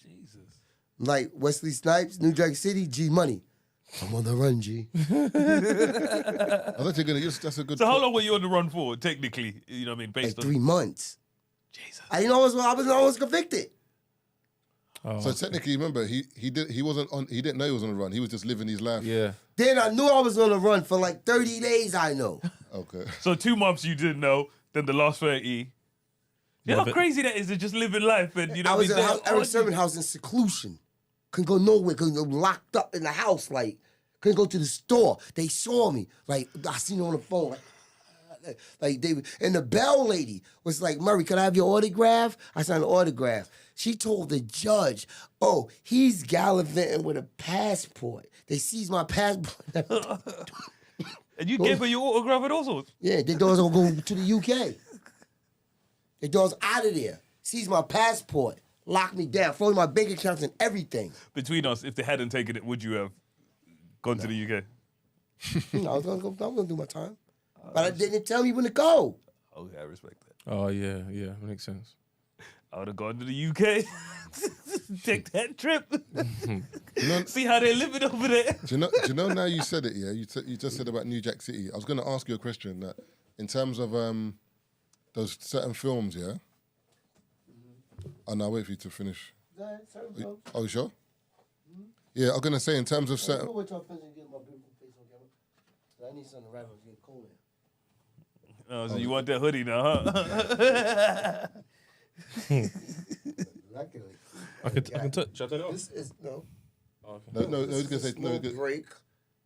Jesus. Like Wesley Snipes, New Jack City, G Money. I'm on the run, G. I thought you're gonna use that's a good. So how long were you on the run for, technically? You know what I mean? Based Like on 3 months. Jesus. I didn't know I was convicted. Oh, So technically, remember, he didn't know he was on the run. He was just living his life. yeah. Then I knew I was on the run for like 30 days, I know. Okay. So 2 months you didn't know, then the last 30. You know how crazy that is to just living life and you know I was in what I mean? Eric Sermon house in seclusion. Couldn't go nowhere, couldn't go locked up in the house, like, couldn't go to the store. They saw me. Like, I seen her on the phone, like they, and the bell lady was like, Murray, can I have your autograph? I signed an autograph. She told the judge, oh, he's gallivanting with a passport. They seized my passport. And you gave her your autograph and all sorts. Yeah, they thought I was gonna go to the UK. They thought I was out of there. Seized my passport, locked me down, froze my bank accounts and everything. Between us, if they hadn't taken it, would you have gone to the UK? I was gonna do my time. But they didn't tell me when to go. Okay, I respect that. Oh, yeah, makes sense. I would have gone to the UK, take that trip, You know, see how they're living over there. do you know now you said it, yeah? You just said about New Jack City. I was going to ask you a question that in terms of those certain films, yeah? And I'll wait for you to finish. Oh, you sure? Yeah, I'm going to say in terms of certain... I need something to wrap up. It's getting cold here. Oh, so you want that hoodie now, huh? Luckily. I can touch. Should I turn it off? This is, no. Oh, okay. No, he's going to say... Small No, good. break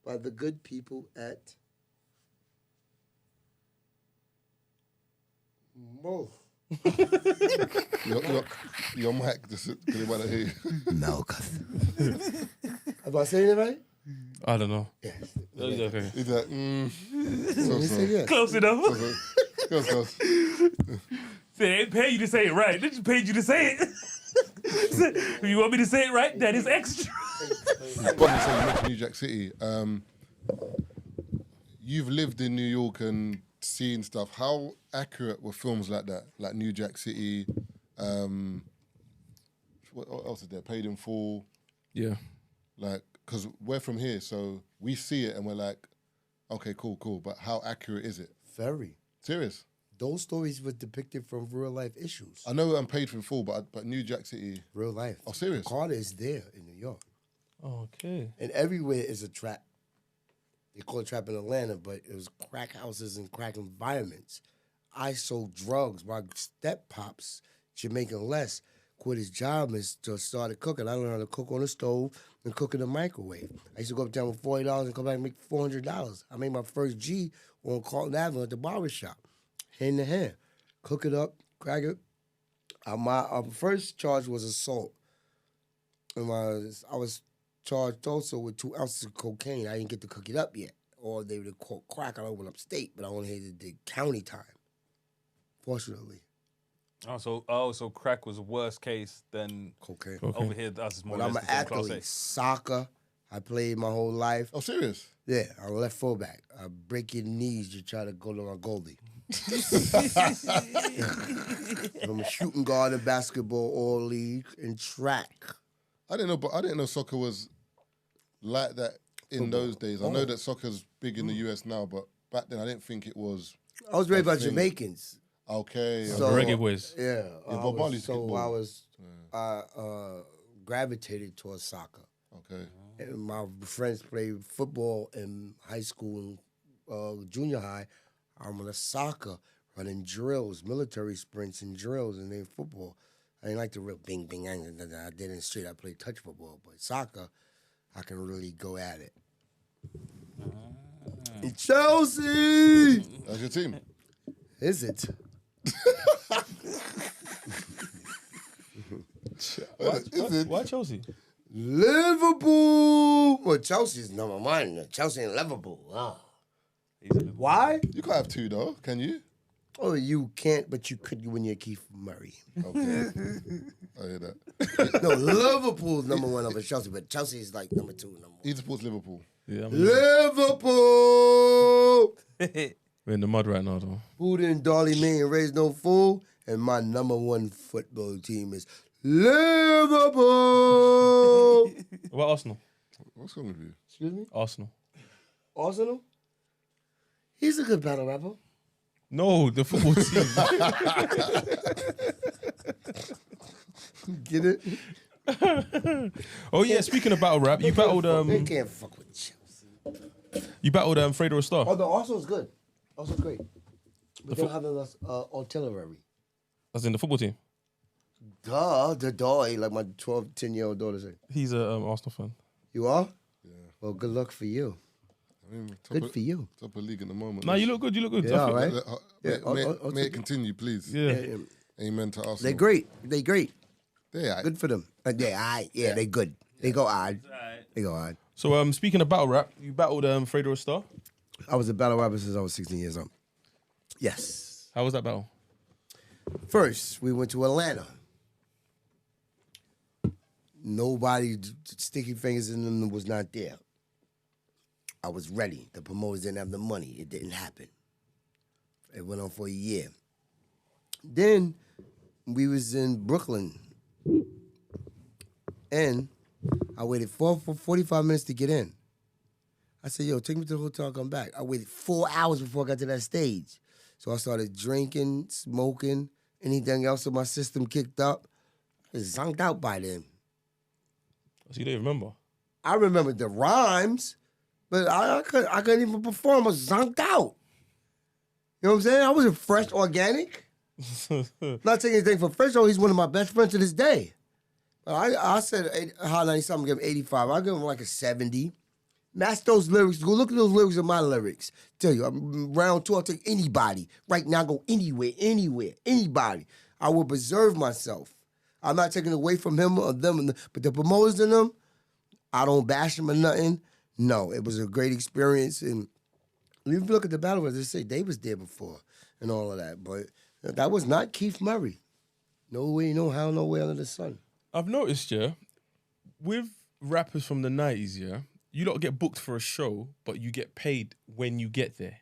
by the good people at Mo. Your mic, just because they want to hear you. No, Have I said it right? I don't know. Yes. Okay. He's like, He said yes. Close enough. Close. Say, they ain't pay you to say it right. They just paid you to say it. If you want me to say it right, that is extra. But you mentioned New Jack City. You've lived in New York and seen stuff. How accurate were films like that? Like New Jack City, what else is there? Paid in Full. Yeah. Like, because we're from here, so we see it and we're like, okay, cool. But how accurate is it? Very. Serious? Those stories were depicted from real life issues. I know I'm Paid in Full, but New Jack City. Real life. Oh, serious? Carter is there in New York. Okay. And everywhere is a trap. They call it trap in Atlanta, but it was crack houses and crack environments. I sold drugs. My step-pops, Jamaican Les, quit his job and just started cooking. I learned how to cook on the stove and cook in the microwave. I used to go up town with $40 and come back and make $400. I made my first G on Carlton Avenue at the barbershop, hand to hand. Cook it up, crack it. My first charge was assault. And I was charged also with 2 ounces of cocaine. I didn't get to cook it up yet. Or they would have called crack. I went upstate, but I only had to do county time, fortunately. So crack was a worse case than Cocaine. over here. Us is more But or I'm less an the same class athlete. A. Soccer, I played my whole life. Oh, serious? Yeah, I'm a left fullback. I break your knees, you try to go to my goalie. I'm a shooting guard in basketball, all league, and track. I didn't know soccer was like that in those days. I know that soccer's big in the US now, but back then I didn't think it was. I was raised by thing. Jamaicans. Okay. So- Reggae boys. Yeah. Bob Marley's so I football. was gravitated towards soccer. Okay. And my friends played football in high school and junior high. I'm on a soccer, running drills, military sprints and drills, and then football. I didn't like the real bing, bing, I did in the street. I played touch football, but soccer, I can really go at it. Chelsea! That's your team. Is it? Why Chelsea? Liverpool. Well, Chelsea's number one. Chelsea and Liverpool. Why? You can't have two though, can you? Oh, you can't, but you could when you're Keith Murray. Okay. I hear that. No, Liverpool's number one over Chelsea, but Chelsea's like number two. He supports Liverpool. Yeah, Liverpool. we're in the mud right now, though. Food and Dolly me and raise no fool. And my number one football team is Liverpool. What about Arsenal? What's wrong with you? Excuse me? Arsenal. Arsenal? He's a good battle rapper. No, the football team. Get it? Oh yeah, speaking of battle rap, you battled They can't fuck with Chelsea. Fredo Star. Oh, the Arsenal's good. Arsenal's great. But they don't have enough artillery. That's in the football team. Duh, the dog, like my 12, 10-year-old daughter said. He's a Arsenal fan. You are? Yeah. Well, good luck for you. I mean, Good for you. Top of league at the moment. Nah, you look good. You look good. Yeah, I think- right? May it continue, please. Yeah. Amen to Arsenal. They're great. They're great. Yeah. Good for them. Yeah, they good. They go odd. They go odd. So speaking of battle rap, you battled Fredo Star. I was a battle rapper since I was 16 years old. Yes. How was that battle? First, we went to Atlanta. Nobody, sticky fingers in them was not there. I was ready. The promoters didn't have the money. It didn't happen. It went on for a year. Then we was in Brooklyn. And I waited 45 minutes to get in. I said, yo, take me to the hotel, I'll come back. I waited 4 hours before I got to that stage. So I started drinking, smoking, anything else in my system kicked up. I was zonked out by then. So you don't even remember? I remember the rhymes, but I couldn't even perform. I was zonked out. You know what I'm saying? I wasn't fresh organic. Not taking anything from Fresh, he's one of my best friends to this day. But I said, how 90 something, give him 85. I give him like a 70. Match those lyrics. Go look at those lyrics in my lyrics. Tell you, I'm round two, I'll take anybody. Right now, go anywhere, anybody. I will preserve myself. I'm not taking away from him or them, but the promoters in them, I don't bash them or nothing. No, it was a great experience. And if you look at the battle, as I say, they was there before and all of that. But that was not Keith Murray. No way, no how, no way under the sun. I've noticed, yeah, with rappers from the 90s, yeah, you don't get booked for a show, but you get paid when you get there.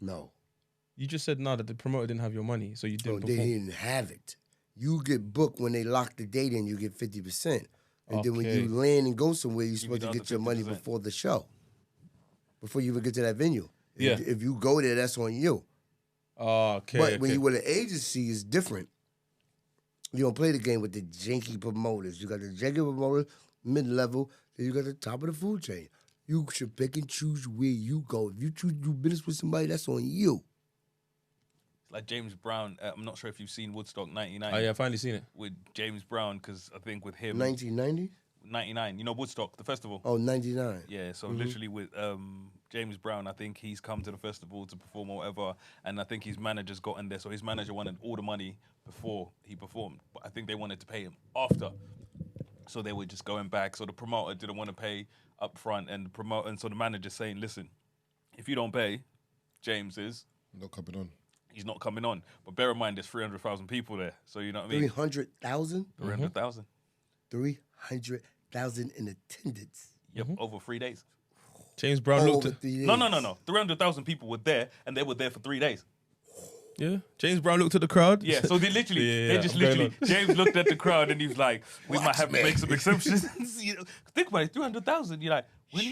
No. You just said no, that the promoter didn't have your money, so you didn't They perform. didn't have it. You get booked when they lock the date in, you get 50%. And then when you land and go somewhere, you're supposed to the get other your money 50%. before the show. Before you even get to that venue. Yeah. If you go there, that's on you. Oh, okay. But when you with an agency, it's different. You don't play the game with the janky promoters. You got the janky promoters, mid-level, then you got the top of the food chain. You should pick and choose where you go. If you choose to do business with somebody, that's on you. Like James Brown, I'm not sure if you've seen Woodstock 99. Oh, yeah, I finally seen it. With James Brown, because I think with him... 1990? 99. You know Woodstock, the festival? Oh, 99. Yeah, so literally with James Brown, I think he's come to the festival to perform or whatever, and I think his manager's gotten there, so his manager wanted all the money before he performed, but I think they wanted to pay him after. So they were just going back, so the promoter didn't want to pay up front, and so the manager's saying, listen, if you don't pay, James is... Not coming on. He's not coming on. But bear in mind, there's 300,000 people there, so you know what I mean? 300,000? 300,000. 300,000 in attendance. Yep, over 3 days. James Brown looked Over at... 3 days. No. 300,000 people were there, and they were there for 3 days. Yeah. James Brown looked at the crowd. Yeah, so they literally, I'm going on. James looked at the crowd and he's like, we might have to make some exceptions. You know, think about it, 300,000. You're like, when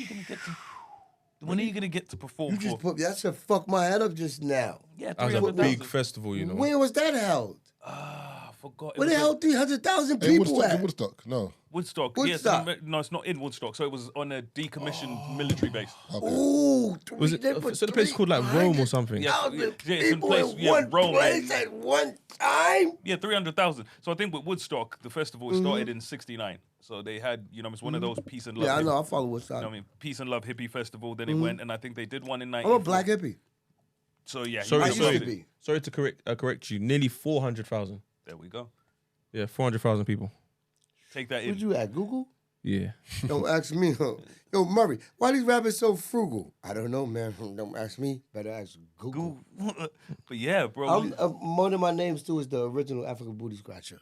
are you going to get to perform You just for? that should fuck my head up just now. Yeah, That was a 300,000. big festival, you know. Where was that held? I forgot. It Where the was hell 300,000 Hey, people Woodstock, at? Woodstock. No. Woodstock. Woodstock. Yes, no, it's not in Woodstock. So it was on a decommissioned military base. Ooh, Was it? So the place called like Rome or something? Yeah. 300,000 it's in people place- in yeah, one Rome. place at one time? Yeah, 300,000. So I think with Woodstock, the festival started in 69. So they had, it's one of those peace and love. Yeah, I hippie- know. I follow what's You up. know what I mean? Peace and Love hippie festival. Then it went, and I think they did one in I'm 94. a black hippie. So yeah, Sorry, I he used was to it. be. Sorry to correct you. Nearly 400,000. There we go. Yeah, 400,000 people. Take that Where'd in. you at, Google? Yeah. Don't ask me. Yo, Murray, why these rappers so frugal? I don't know, man. Don't ask me. Better ask Google. But yeah, bro. One of my names, too, is the original African booty scratcher.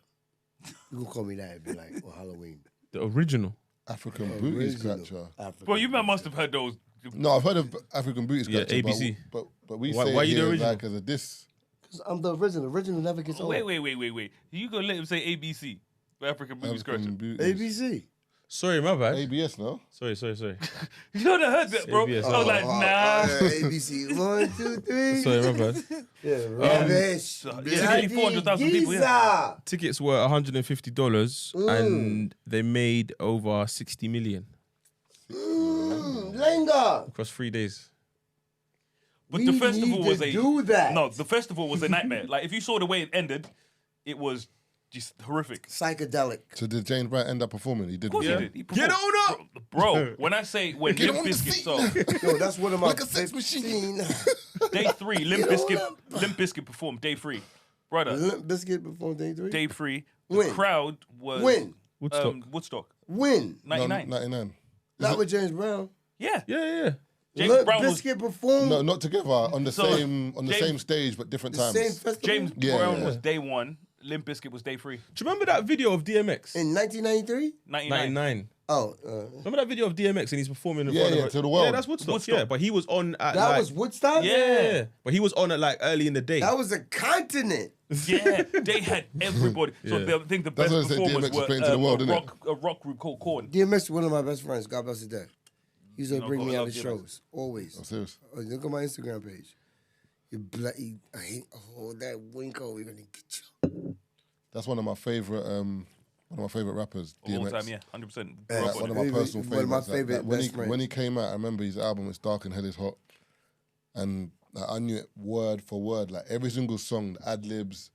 You can call me that and be like, on Halloween. The original. African booty scratcher. Bro, you man must have heard those. No, I've heard of African booty Yeah, scratcher. ABC. But we Why- say why it you the here original? like as a diss. Because I'm the original. Original never gets old. Wait. You gonna let him say ABC? The African booty scratcher. African booty. ABC. Sorry, my bad. ABS, no? Sorry. You don't have heard that, bro. ABS. I was like, nah. ABC. 1, 2, 3. Sorry, my bad. Yeah, rubbish. Yeah, nearly 400,000 people, yeah. Tickets were $150 and they made over 60 million Lenga. across 3 days. But We the festival need was to a do that. No, the festival was a nightmare. Like if you saw the way it ended, it was just horrific. Psychedelic. So did James Brown end up performing? He did. Of course Yeah. he did. He Get performed. on up! Bro. When I say when Get Limp on the Bizkit seat. song, Yo, that's one of my Like a sex machine. day 3, Limp Bizkit performed day 3, brother. Limp Biscuit before day 3. Day 3, the When? crowd was When? Woodstock. When? 99. 99. Not with James Brown. Yeah, Yeah. James Limp Brown was Biscuit performed No, not together. On the So, same James- stage, but different the times. same festival James Yeah, Brown yeah. was day 1. Limp Bizkit was day 3. Do you remember that video of DMX? in 1993. 99. 99. Oh, Remember that video of DMX and he's performing in Yeah, front yeah, of to the world. Yeah, that's Woodstock. Woodstock. Yeah, but he was on at that like, was Woodstock. Yeah. But he was on at like early in the day. That was a continent. Yeah, they had everybody. So Yeah. I think the That's best what I said, performers DMX were was playing to the world, innit? a rock group called Korn. DMX is one of my best friends. God bless his dad. He used to know, bring God me out love of DMX. shows always. I'm serious. Look at my Instagram page. You bloody, I hate. Oh, that Winko, we're gonna get you. That's one of my favorite rappers, Of all DMX. time, yeah, 100%. Yeah, Like, one of my Maybe personal one of my favorites. Like, favorite when best friends. when he came out, I remember his album was Dark and Hell is Hot, and like, I knew it word for word, like every single song, the ad libs,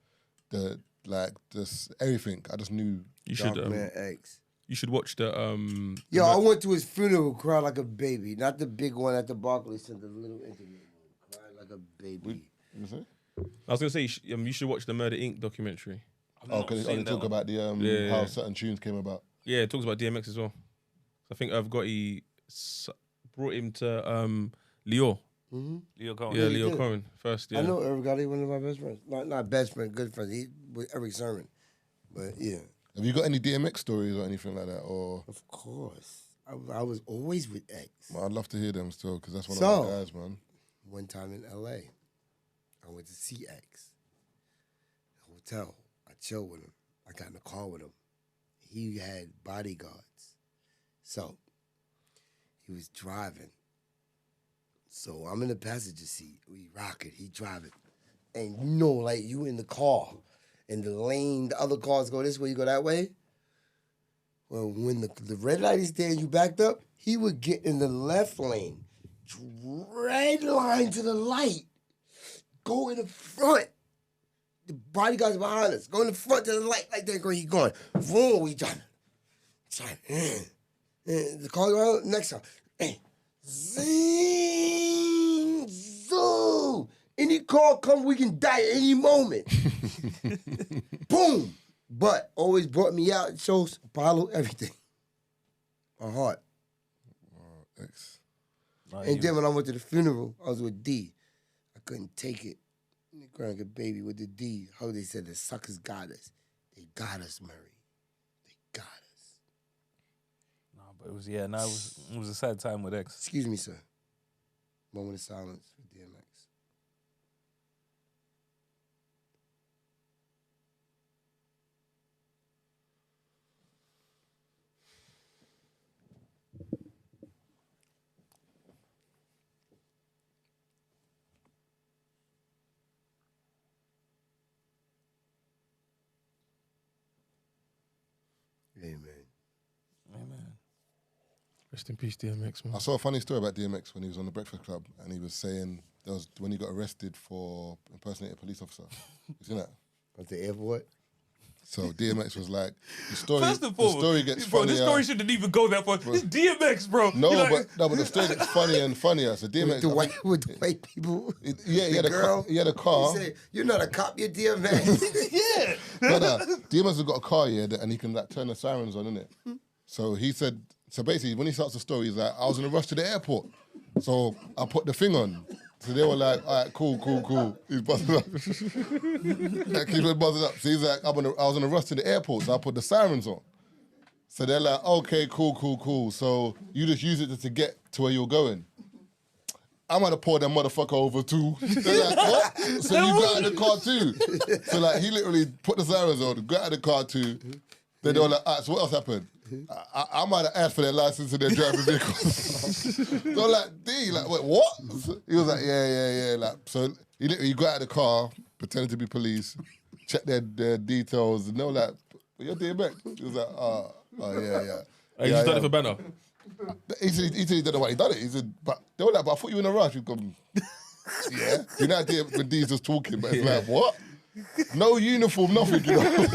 everything. I just knew. you should Man X. you should watch the Yo, I went to his funeral, cried like a baby. Not the big one at the Barclays Center, the little interview one. Cried like a baby. You see? I was gonna say you should watch the Murder Inc. documentary. Oh, because they talk about the Yeah, how yeah. certain tunes came about. Yeah, it talks about DMX as well. I think Irv Gotti brought him to Leo. Leo Cohen. Yeah, he Leo did. Cohen first. Yeah. I know Eric Gotti, one of my best friends. Not best friend, good friend. He with Eric Sermon. But yeah, Have you got any DMX stories or anything like that? Or of course. I was always with X. well, I'd love to hear them still because that's one So- of my guys, man. One time in LA, I went to see X. Hotel. I chilled with him. I got in the car with him. He had bodyguards. So he was driving. So I'm in the passenger seat. We rock it. He driving. And you know, like you in the car. And the lane, the other cars go this way, you go that way. Well, when the red light is there and you backed up, he would get in the left lane, red line to the light, go in the front. The bodyguards behind us, go in the front to the light like that. He going, boom, we driving. The car go next time. Zing, zoom. Any car come, we can die at any moment. Boom. But always brought me out, shows, Apollo, everything. My heart. X. And then when I went to the funeral, I was with D. I couldn't take it. Crying like a baby with the D. How they said the suckers got us. They got us, Murray. They got us. No, but it was it was a sad time with X. Excuse me, sir. Moment of silence for DMX. Amen. Amen. Rest in peace, DMX, man. I saw a funny story about DMX when he was on the Breakfast Club, and he was saying that was when he got arrested for impersonating a police officer. You seen that? At the airport? So DMX was like, the story gets bro, funnier. this story shouldn't even go that far. It's DMX, bro. No, You're like- but the story gets funnier and funnier. So DMX, With the white people. yeah, he had a car. He said, "You're not a cop, you're DMX." yeah. But DMX has got a car, yeah, and he can like turn the sirens on, innit? So he said, so basically, when he starts the story, he's like, I was in a rush to the airport, so I put the thing on. So they were like, all right, cool. He's buzzing up. Like, keep it buzzing up. So he's like, I was in a rush to the airport, so I put the sirens on. So they're like, okay, cool. So you just use it to get to where you're going. I'm gonna pour that motherfucker over too. They're like, what? So you got out of the car too. So like, he literally put the sirens on, got out of the car too. Then they were like, all right, so what else happened? I might have asked for their license in their driving vehicle. So I'm like, D, like, wait, what? He was like, yeah. Like, so he literally got out of the car, pretended to be police, checked their details, and they were like, you're DMX. He was like, oh yeah. He just done it for banner. He said he didn't know why he done it. He said, but they were like, but I thought you were in a rush. He's gone, yeah. You know, when D's just talking, but it's like, what? No uniform, nothing, you know.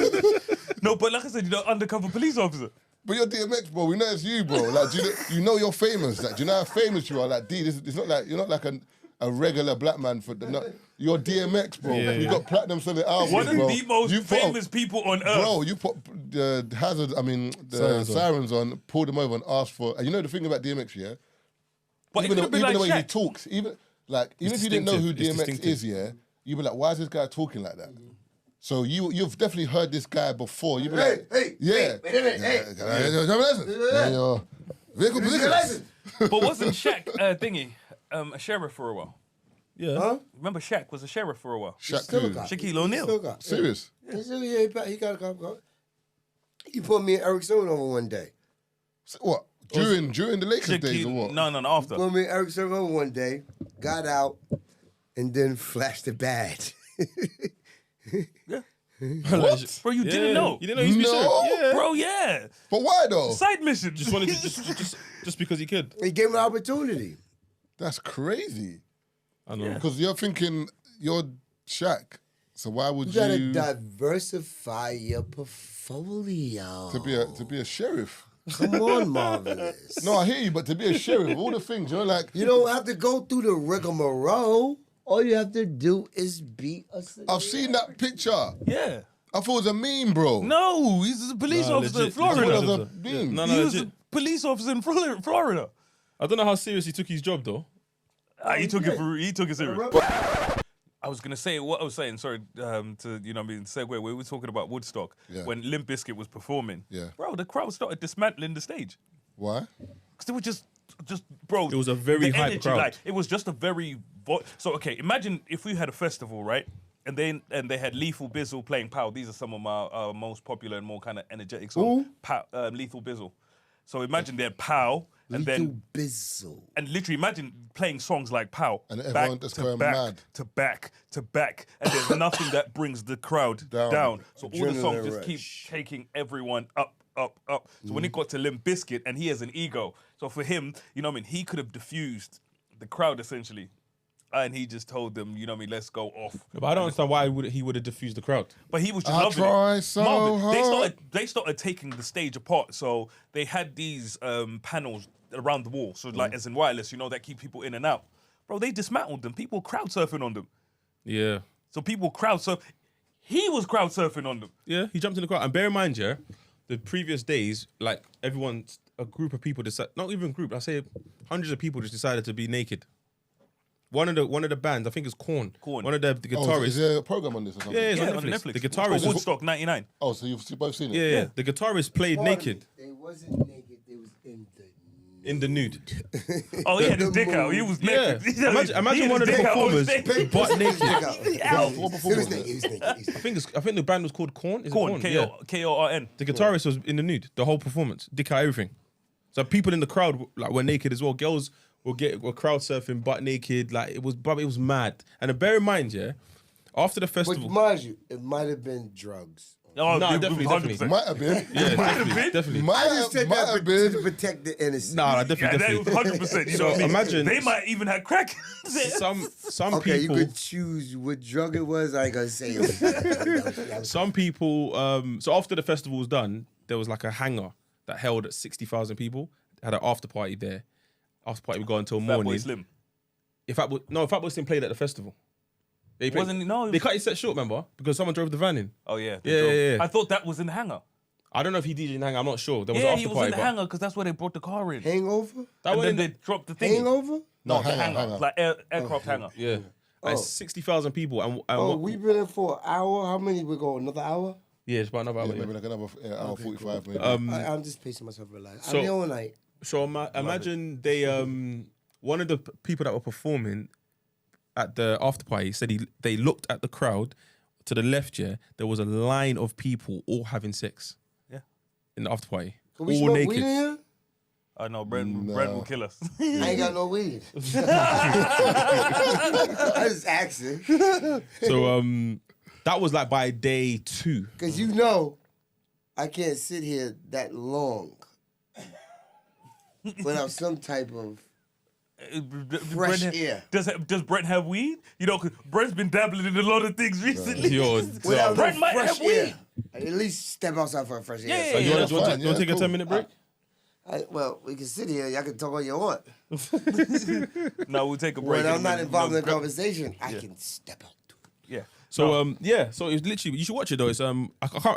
No, but like I said, you're an undercover police officer. But you're DMX, bro. We know it's you, bro. Like, you know you're famous. Like, do you know how famous you are? Like, D, it's not like you're not like a regular black man. You're DMX, bro. Yeah, You got platinum selling albums, One of bro. the most You put famous people on earth. Bro, you put the sirens on, pulled them over and asked for. And you know the thing about DMX, yeah. But even it could have been the like way he Shaq. talks, even if you didn't know who It's DMX distinctive. is, yeah, you'd be like, why is this guy talking like that? So you've definitely heard this guy before. You'd be like, yeah. Wait a minute, hey. Vehicle position. But wasn't Shaq a sheriff for a while? Yeah. Huh? Remember Shaq was a sheriff for a while. Shaq Still who? got. Shaquille O'Neal. Still got. Serious? Yeah, he got a cop. He put me and Eric Stone over one day. So what? During the Lakers days or what? No, after. Put me and Eric Stone over one day, got out, and then flashed the badge. What? Bro, you didn't know. You didn't know he used to be No. sheriff? Yeah. Bro, yeah. But why though? Side mission. Just wanted to just because he could. He gave him an opportunity. That's crazy. I know. Because you're thinking you're Shaq. So why would You gotta you diversify your portfolio. to be a sheriff? Come on, Marvelous. No, I hear you, but to be a sheriff, all the things, you're like, You don't have to go through the rigmarole. All you have to do is be a citizen. I've seen that picture. Yeah. I thought it was a meme, bro. No, he's a police No, officer in legit. Florida. I thought it was Florida. a meme. No, He was legit. a police officer in Florida. I don't know how serious he took his job though. He took it serious. I was gonna say what I was saying. Sorry, to segue. We were talking about Woodstock when Limp Bizkit was performing. Yeah. Bro, the crowd started dismantling the stage Why? because they were just bro. It was a very the hype energy, crowd. like, it was just a very so okay. Imagine if we had a festival, right? And they had Lethal Bizzle playing Pow. These are some of my most popular and more kind of energetic songs. Pow, Lethal Bizzle. So imagine they had Pow. And then Bizzle. and literally imagine playing songs like Pow, And everyone back just to going back mad. to back to back, and there's nothing that brings the crowd down. So all the Adrenaline songs just rush. keep taking everyone up. So when it got to Limp Bizkit, and he has an ego, so for him, you know what I mean, he could have diffused the crowd essentially, and he just told them, you know what I mean, let's go off. But I don't understand why he would have diffused the crowd. But he was just I loving try it. so Marvin, hard. they started taking the stage apart. So they had these panels around the wall. So like as in wireless, that keep people in and out. Bro, they dismantled them. People crowd surfing on them. Yeah. So people crowd surf. He was crowd surfing on them. Yeah, he jumped in the crowd. And bear in mind, yeah, the previous days, like a group of people decided, not even a group, I say hundreds of people just decided to be naked. One of the bands, I think it's Korn. Korn. One of the Oh, guitarists. is there a program on this or something? Yeah, it's Yeah, on on Netflix. Netflix. The It's called guitarist. Woodstock 99. Oh, so you've both seen it? Yeah. The guitarist played naked They wasn't naked. They was in the nude. Oh, he had his dick out. He was Yeah. naked. Imagine one of the performers butt naked. What performance He was was it? naked. I think the band was called Korn. Is it Korn, Yeah. K-O-R-N. The guitarist was in the nude, the whole performance, dick out, everything. So people in the crowd were naked as well. Girls were crowd surfing, butt naked. Like it was mad. And bear in mind, yeah, after the But festival, mind you, it might have been drugs on Oh, No, it- definitely, 100%. Might have been. Yeah, definitely. I Might just said might that have to been. protect the innocent. Nah, Yeah, definitely, that was definitely. 100%. You So know what I mean? imagine- They might even have crack. Some Okay, people. you could choose what drug it was. I ain't gonna say it. Some people, so after the festival was done, there was like a hangar that held 60,000 people. Had an after party there. After party would go until Fat morning. Boy Slim. Fatboy Slim played at the festival. They played, Wasn't he? No. They cut his set short, remember? Because someone drove the van in. Oh yeah. Yeah. I thought that was in the hangar. I don't know if he DJed in the hangar. I'm not sure. There was Yeah, an he after was party. in the but hangar because that's where they brought the car in. Hangover? that And went then in they the- dropped the thing. Hangover? No, the hangar, hangar. Like aircraft hangar. Yeah. Like 60,000 people. And Oh, what- we've been in for an hour. How many we go? Another hour? yeah, it's about another hour. Yeah, yeah. maybe like another hour 45 maybe. I'm just pacing myself relax. So- I'm here all night. So imagine they one of the people that were performing at the after party said they looked at the crowd to the left. Yeah, there was a line of people all having sex. Yeah. In the after party, Can we all smoke naked. weed in here? I know Brent will kill us. I ain't got no weed. I just asking. So that was like by day 2. Because you know, I can't sit here that long without some type of fresh air. Does Brent have weed? You know, 'cause Brent's been dabbling in a lot of things recently. Yo, Without Brent no might fresh have weed. air. At least step outside for a fresh air. Yeah, so you want that's fine, to yeah, take a cool. 10-minute break? Well, we can sit here. Y'all can talk all you want. No, we'll take a break. When I'm and not we'll- involved in we'll the grab- conversation, I can step out. Yeah. So so it's literally, you should watch it though. It's I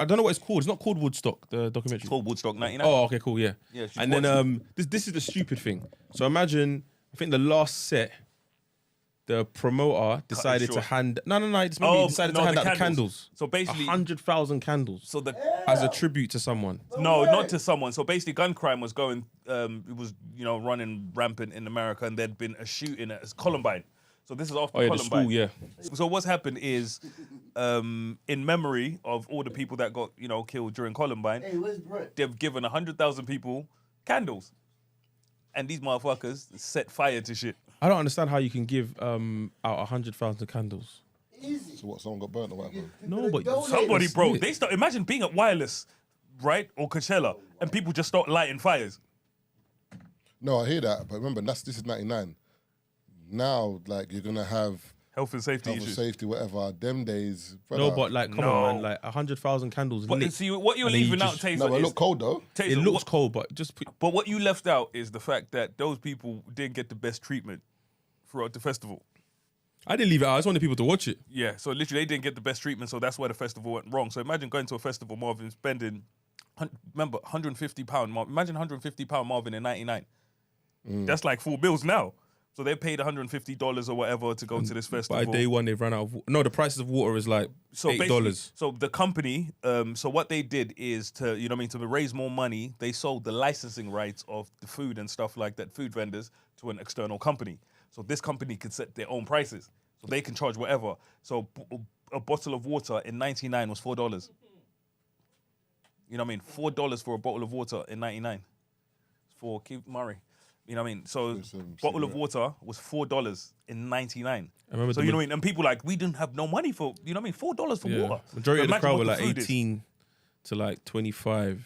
don't know what it's called. It's not called Woodstock, the documentary. Called Woodstock 99. Oh, okay, cool, yeah. Yeah, she's and then this is the stupid thing. So imagine, I think the last set, the promoter decided to short. hand he decided to hand out the candles. So basically- 100,000 candles. So the as a tribute to someone. No, not to someone. So basically, gun crime was going. It was running rampant in America, and there'd been a shooting at Columbine. So this is after Oh yeah, the Columbine. school, yeah. So what's happened is, in memory of all the people that got killed during Columbine, Hey, where's Brent? they've given 100,000 people candles, and these motherfuckers set fire to shit. I don't understand how you can give out 100,000 candles. Easy. So what, someone got burnt or whatever? No, but Somebody, bro, lit. they start. Imagine being at Wireless, right, or Coachella, and people just start lighting fires. No, I hear that, but remember, this is 99. Now, like, you're gonna have Health and safety health and issues. safety, whatever. Them days, brother. No, but like, come No. on, man, like 100,000 candles But lit. see, what you're And then you leaving out, just- Taser, No, but it is look cold though. Taser, It looks what- cold, but just put, But what you left out is the fact that those people didn't get the best treatment throughout the festival. I didn't leave it out. I just wanted people to watch it. Yeah, so literally they didn't get the best treatment, so that's why the festival went wrong. So imagine going to a festival, Marvin, spending, remember, £150. Imagine £150 Marvin in 99. That's like $4 now. So they paid $150 or whatever to go to this festival. By day 1, they've run out of. No, the prices of water is like So basically- $8. So the company, so what they did is to raise more money, they sold the licensing rights of the food and stuff like that, food vendors, to an external company. So this company could set their own prices. So they can charge whatever. So a bottle of water in 99 was $4. You know what I mean? $4 for a bottle of water in 99. For Keith Murray. You know what I mean? So bottle of water was $4 in 99. I remember So the you know what I mean? And people like, we didn't have no money for, you know what I mean? $4 for water. Majority of the Imagine crowd what were the like food is. 18 to like 25.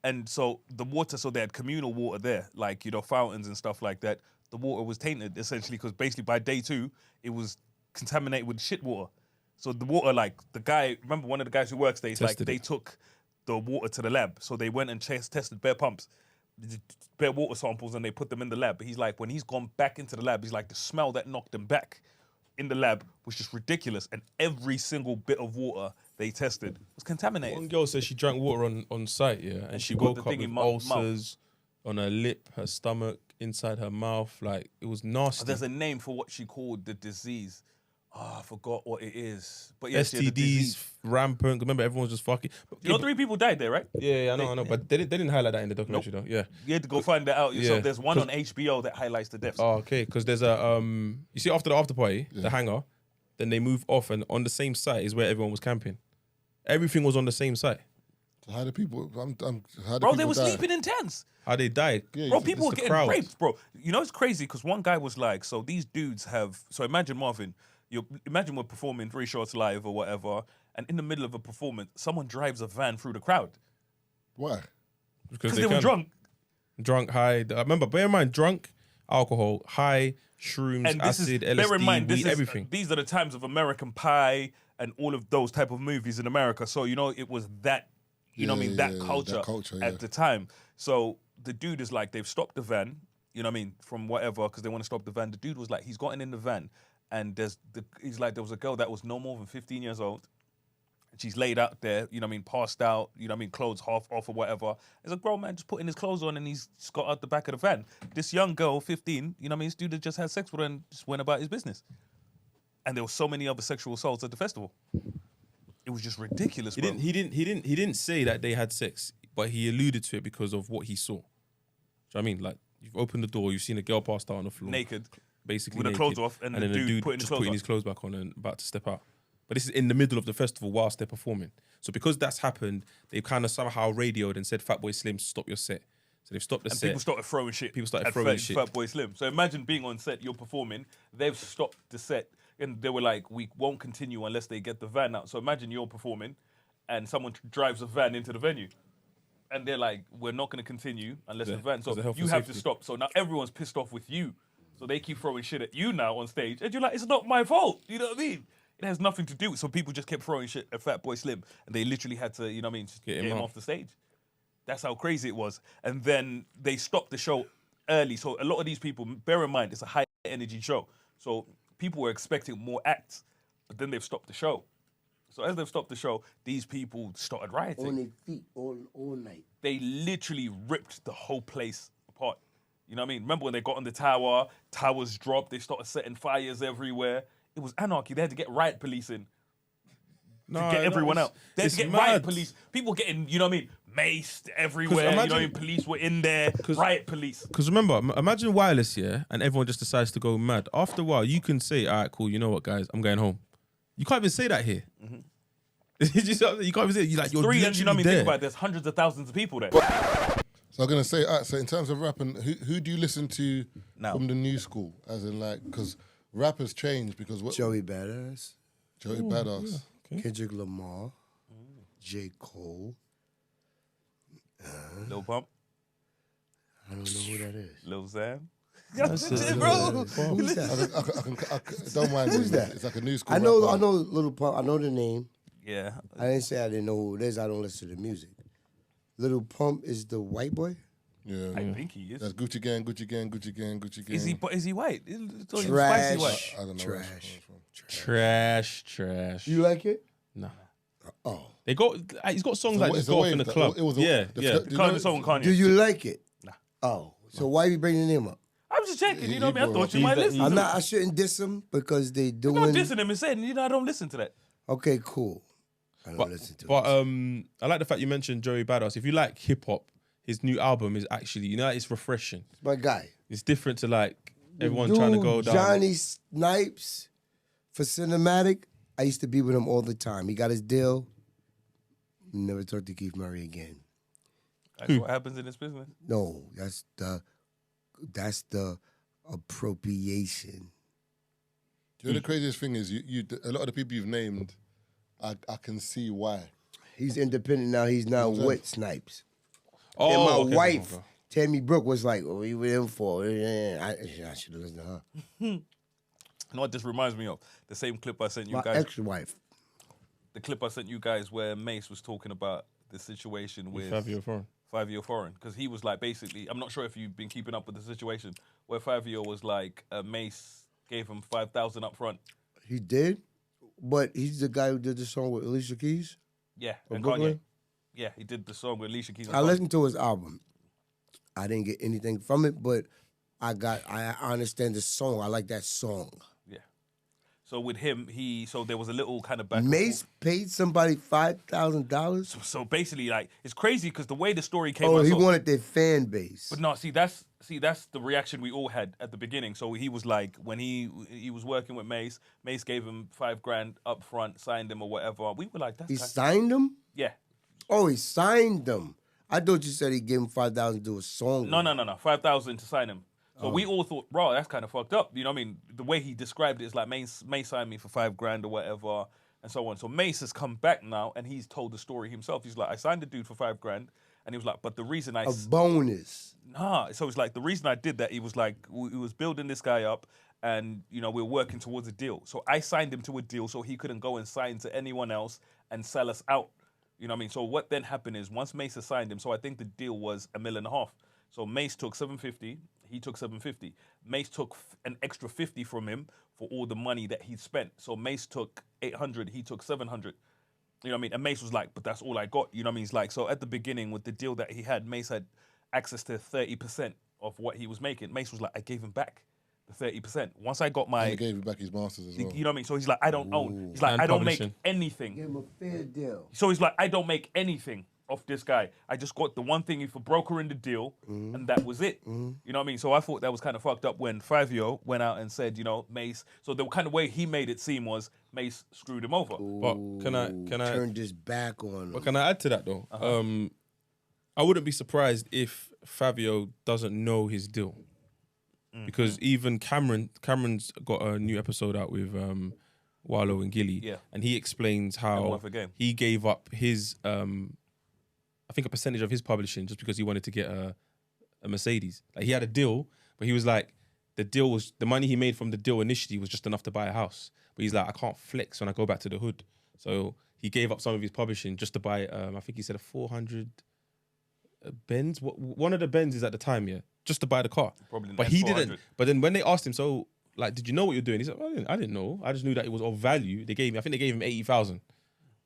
And so the water, so they had communal water there, like, fountains and stuff like that. The water was tainted essentially because basically by day 2, it was contaminated with shit water. So the water, like the guy, remember one of the guys who works there, he's like, Tested they it. took the water to the lab. So they went and tested bare pumps, bare water samples, and they put them in the lab. But he's like, when he's gone back into the lab, he's like, the smell that knocked him back in the lab was just ridiculous. And every single bit of water they tested was contaminated. One girl said she drank water on site, yeah, and she she put woke the up thing with in mouth. ulcers on her lip, her stomach, inside her mouth. Like, it was nasty. There's a name for what she called the disease. Oh, I forgot what it is. But yeah, she had the STDs, disease. rampant. Remember, everyone was just fucking. You know, 3 people died there, right? Yeah, I know. But they didn't highlight that in the documentary, though. Yeah. You had to go find that out yourself. Yeah. There's one on HBO that highlights the deaths. Oh, okay. Because there's a you see after the after party, the hangar, then they move off, and on the same site is where everyone was camping. Everything was on the same site. So how do people? How do Bro, people they were die? sleeping in tents. How they died. Yeah, Bro, it's people were the getting crowd. raped, bro. You know, it's crazy because one guy was like, so these dudes have, so imagine Marvin, You imagine we're performing 3 Shots live or whatever, and in the middle of a performance, someone drives a van through the crowd Why? because they were drunk. Drunk, high. I remember, bear in mind, drunk, alcohol, high, shrooms, And this acid, is, LSD, bear in mind, weed, everything. These are the times of American Pie and all of those type of movies in America. So, it was that, that culture at the time. So the dude is like, they've stopped the van, from whatever, because they want to stop the van. The dude was like, he's gotten in the van, and he's like, there was a girl that was no more than 15 years old. She's laid out there, passed out, clothes half off or whatever. There's a grown man just putting his clothes on and he's just got out the back of the van. This young girl, 15, this dude had just had sex with her and just went about his business. And there were so many other sexual assaults at the festival. It was just ridiculous, bro. He didn't say that they had sex, but he alluded to it because of what he saw. Do you know what I mean? Like, you've opened the door, you've seen a girl passed out on the floor. Naked. Basically with naked. her clothes off, and then the dude putting his clothes back on and about to step out. But this is in the middle of the festival whilst they're performing. So because that's happened, they've kind of somehow radioed and said, Fatboy Slim, stop your set. So they've stopped the set. People started throwing shit. People started throwing shit. Fatboy Slim. So imagine being on set, you're performing, they've stopped the set, and they were like, we won't continue unless they get the van out. So imagine you're performing, and someone drives a van into the venue. And they're like, we're not going to continue unless the van. So you have to stop. So now everyone's pissed off with you. So they keep throwing shit at you now on stage. And you're like, it's not my fault. You know what I mean? It has nothing to do with. So people just kept throwing shit at Fatboy Slim. And they literally had to, just get him off the stage. That's how crazy it was. And then they stopped the show early. So a lot of these people, bear in mind, it's a high energy show. So people were expecting more acts. But then they've stopped the show. So as they've stopped the show, these people started rioting. On their feet all night. They literally ripped the whole place apart. You know what I mean? Remember when they got on the tower, towers dropped, they started setting fires everywhere. It was anarchy. They had to get riot police in to get everyone out. They had to get riot police. People getting, maced everywhere. Police were in there. Riot police. Because remember, imagine wireless here, and everyone just decides to go mad. After a while, you can say, all right, cool, you know what, guys, I'm going home. You can't even say that here. Mm-hmm. You can't even say it. You're three, literally think about it, there's hundreds of thousands of people there. So I'm gonna say, all right, so in terms of rapping, who do you listen to from the new school? As in, like, because rap has changed. Because what? Joey Badass, Badass, okay. Kendrick Lamar, J. Cole, Lil Pump. I don't know who that is. Lil Sam. Bro, who's that? I don't mind. Who's that? It's like a new school. I know rapper. Little Pump. I know the name. Yeah. I didn't say I didn't know who it is. I don't listen to the music. Little Pump is the white boy. Yeah, I think he is. That's Gucci Gang, Gucci Gang, Gucci Gang, Gucci Gang. Is he white? It's only Trash. spicy white. I don't know. where Trash. it's You like it? No. Oh. He's got songs So like what- just it's a go off wave in the that- club. it was a- yeah. the- yeah. the- Kanye song with Kanye. Do you like it? Nah. Oh. So why you bringing him up? I'm just checking. You know what I mean? I bro, thought you might listen. I shouldn't diss him because they I'm doing. not dissing him and saying, I don't listen to that. Okay, cool. I don't listen to But it. I like the fact you mentioned Joey Badass. If you like hip hop, his new album is actually, it's refreshing. My guy. It's different to like everyone Dude, trying to go down. Johnny Snipes for cinematic. I used to be with him all the time. He got his deal. Never talked to Keith Murray again. That's what happens in this business. No, that's the appropriation. Do you know the craziest thing is a lot of the people you've named, I can see why. He's independent now. He's now with Snipes. Oh, And my okay, wife, okay. Tammy Brooke, was like, "What are you with him for?" I should have listened to her. You know what this reminds me of? The same clip I sent you My guys. ex-wife. The clip I sent you guys where Mace was talking about the situation with 5-year foreign. 5-year foreign. Because he was like, basically, I'm not sure if you've been keeping up with the situation, where 5-year was like, Mace gave him $5,000 up front. He did, but he's the guy who did the song with Alicia Keys. Yeah. From And Brooklyn? Kanye. Yeah, he did the song with Alicia Keys. And I Kanye. listened to his album. I didn't get anything from it, but I understand the song. I like that song. Yeah. So with him, so there was a little kind of back and Mace forth. paid somebody $5,000. So basically, like, it's crazy because the way the story came Oh, out. he so- wanted their fan base. But no, that's the reaction we all had at the beginning. So he was like, when he was working with Mace, Mace gave him $5,000 up front, signed him or whatever. We were like, that's He kind- signed them? yeah. Oh, he signed them. I thought you said he gave him $5,000 to do a song. No, 5,000 to sign him. So we all thought, bro, that's kind of fucked up. You know what I mean? The way he described it is like Mace signed me for $5,000 or whatever, and so on. So Mace has come back now, and he's told the story himself. He's like, I signed the dude for $5,000, and he was like, but the reason A bonus. So it's like the reason I did that. He was like, we was building this guy up, and you know we're working towards a deal. So I signed him to a deal, so he couldn't go and sign to anyone else and sell us out. You know what I mean? So what then happened is once Mace signed him, so I think the deal was $1.5 million. So Mace took 750. He took 750. Mace took an extra 50 from him for all the money that he spent. So Mace took 800. He took 700. You know what I mean? And Mace was like, but that's all I got. You know what I mean? He's like, so at the beginning with the deal that he had, Mace had access to 30% of what he was making. Mace was like, I gave him back the 30%. Once I got my... And he gave him back his masters as well. You know what I mean? So he's like, I don't own. He's like, And I don't publishing. make anything. Give him a fair deal. So he's like, I don't make anything off this guy. I just got the one thing for brokering the deal, and that was it. You know what I mean? So I thought that was kind of fucked up when Fabio went out and said, you know, Mace. So the kind of way he made it seem was Mace screwed him over. But can I Turned his back on him. But can I add to that though? I wouldn't be surprised if Fabio doesn't know his deal, because even Cameron's got a new episode out with Wallow and Gilly, and he explains how he gave up his I think a percentage of his publishing just because he wanted to get a Mercedes. Like he had a deal, but he was like, the money he made from the deal initially was just enough to buy a house. But he's like, I can't flex when I go back to the hood. So he gave up some of his publishing just to buy, I think he said a 400 Benz. One of the Benzes at the time, just to buy the car. Probably but he didn't. But then when they asked him, so like, did you know what you're doing? He said, I didn't know. I just knew that it was of value. I think they gave him $80,000.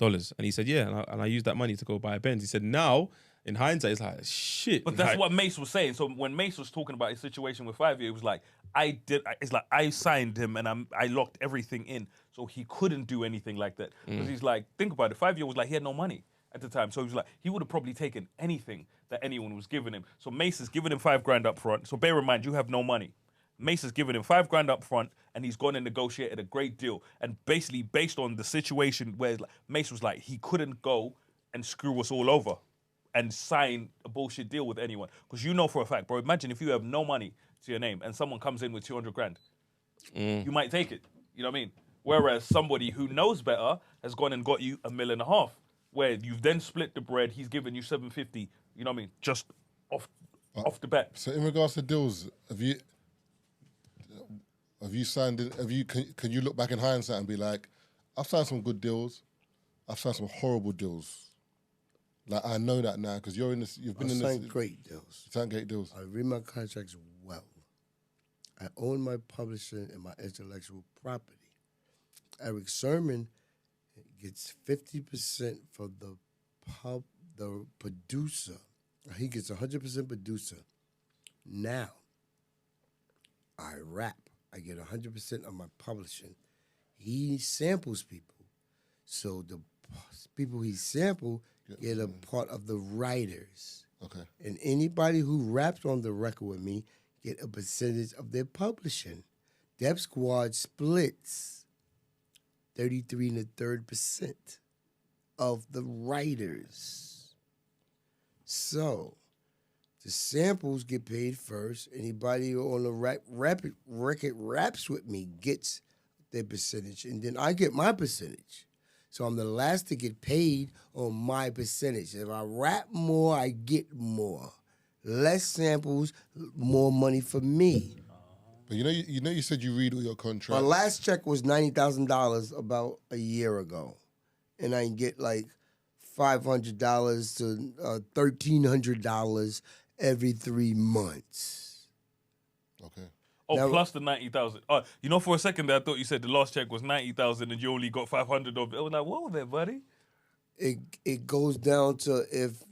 And he said, yeah, and I used that money to go buy a Benz. He said, now, in hindsight, it's like, shit. But that's what Mace was saying. So when Mace was talking about his situation with Fabio, it was like, it's like, I signed him and I locked everything in. So he couldn't do anything like that. Because he's like, think about it. Fabio was like, he had no money at the time. So he was like, he would have probably taken anything that anyone was giving him. So Mace is giving him $5,000 up front. So bear in mind, you have no money. Mace has given him $5,000 up front, and he's gone and negotiated a great deal. And basically, based on the situation where Mace was like, he couldn't go and screw us all over and sign a bullshit deal with anyone. Because you know for a fact, bro, imagine if you have no money to your name and someone comes in with $200,000. You might take it. You know what I mean? Whereas somebody who knows better has gone and got you $1.5 million, where you've then split the bread, he's given you $750, you know what I mean? Just off the bat. So in regards to deals, have you signed it? Can you look back in hindsight and be like, I've signed some good deals, I've signed some horrible deals. Like I know that now because you've been in this. I signed great deals. Signed great deals. I read my contracts well. I own my publishing and my intellectual property. Eric Sermon gets 50% for the producer. He gets 100% producer. Now, I rap. I get 100% of my publishing. He samples people. So the people he sampled get a part of the writers. Okay. And anybody who raps on the record with me get a percentage of their publishing. Def Squad splits 33 1/3% of the writers. So the samples get paid first. Anybody on the record raps with me gets their percentage, and then I get my percentage. So I'm the last to get paid on my percentage. If I rap more, I get more. Less samples, more money for me. But you said you read all your contracts. My last check was $90,000 about a year ago, and I get like $500 to $1,300 every 3 months. Okay. Oh, now, plus the 90,000. For a second there, I thought you said the last check was 90,000 and you only got 500 of it. I was like, whoa there, buddy. It goes down to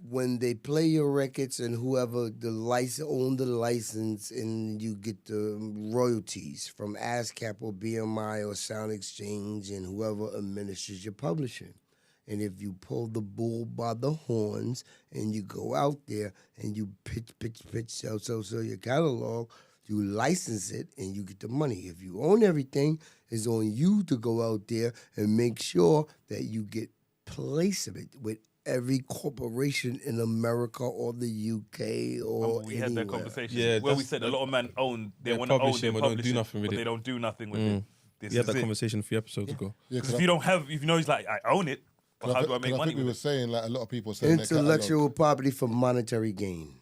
when they play your records and whoever own the license, and you get the royalties from ASCAP or BMI or Sound Exchange and whoever administers your publishing. And if you pull the bull by the horns and you go out there and you pitch, sell your catalog, you license it and you get the money. If you own everything, it's on you to go out there and make sure that you get placement with every corporation in America or the UK or we had that anywhere. conversation Yeah, where we that's- said a lot of men own, they they're want to own publishing, their but don't do publishing, nothing with but it. they don't do nothing with it. This We had is that it. conversation a few episodes ago. Yeah, Because if you don't have, if you know, he's like, I own it, but how do I make I money think we with were it? saying like a lot of people are selling their Intellectual catalog. property for monetary gain.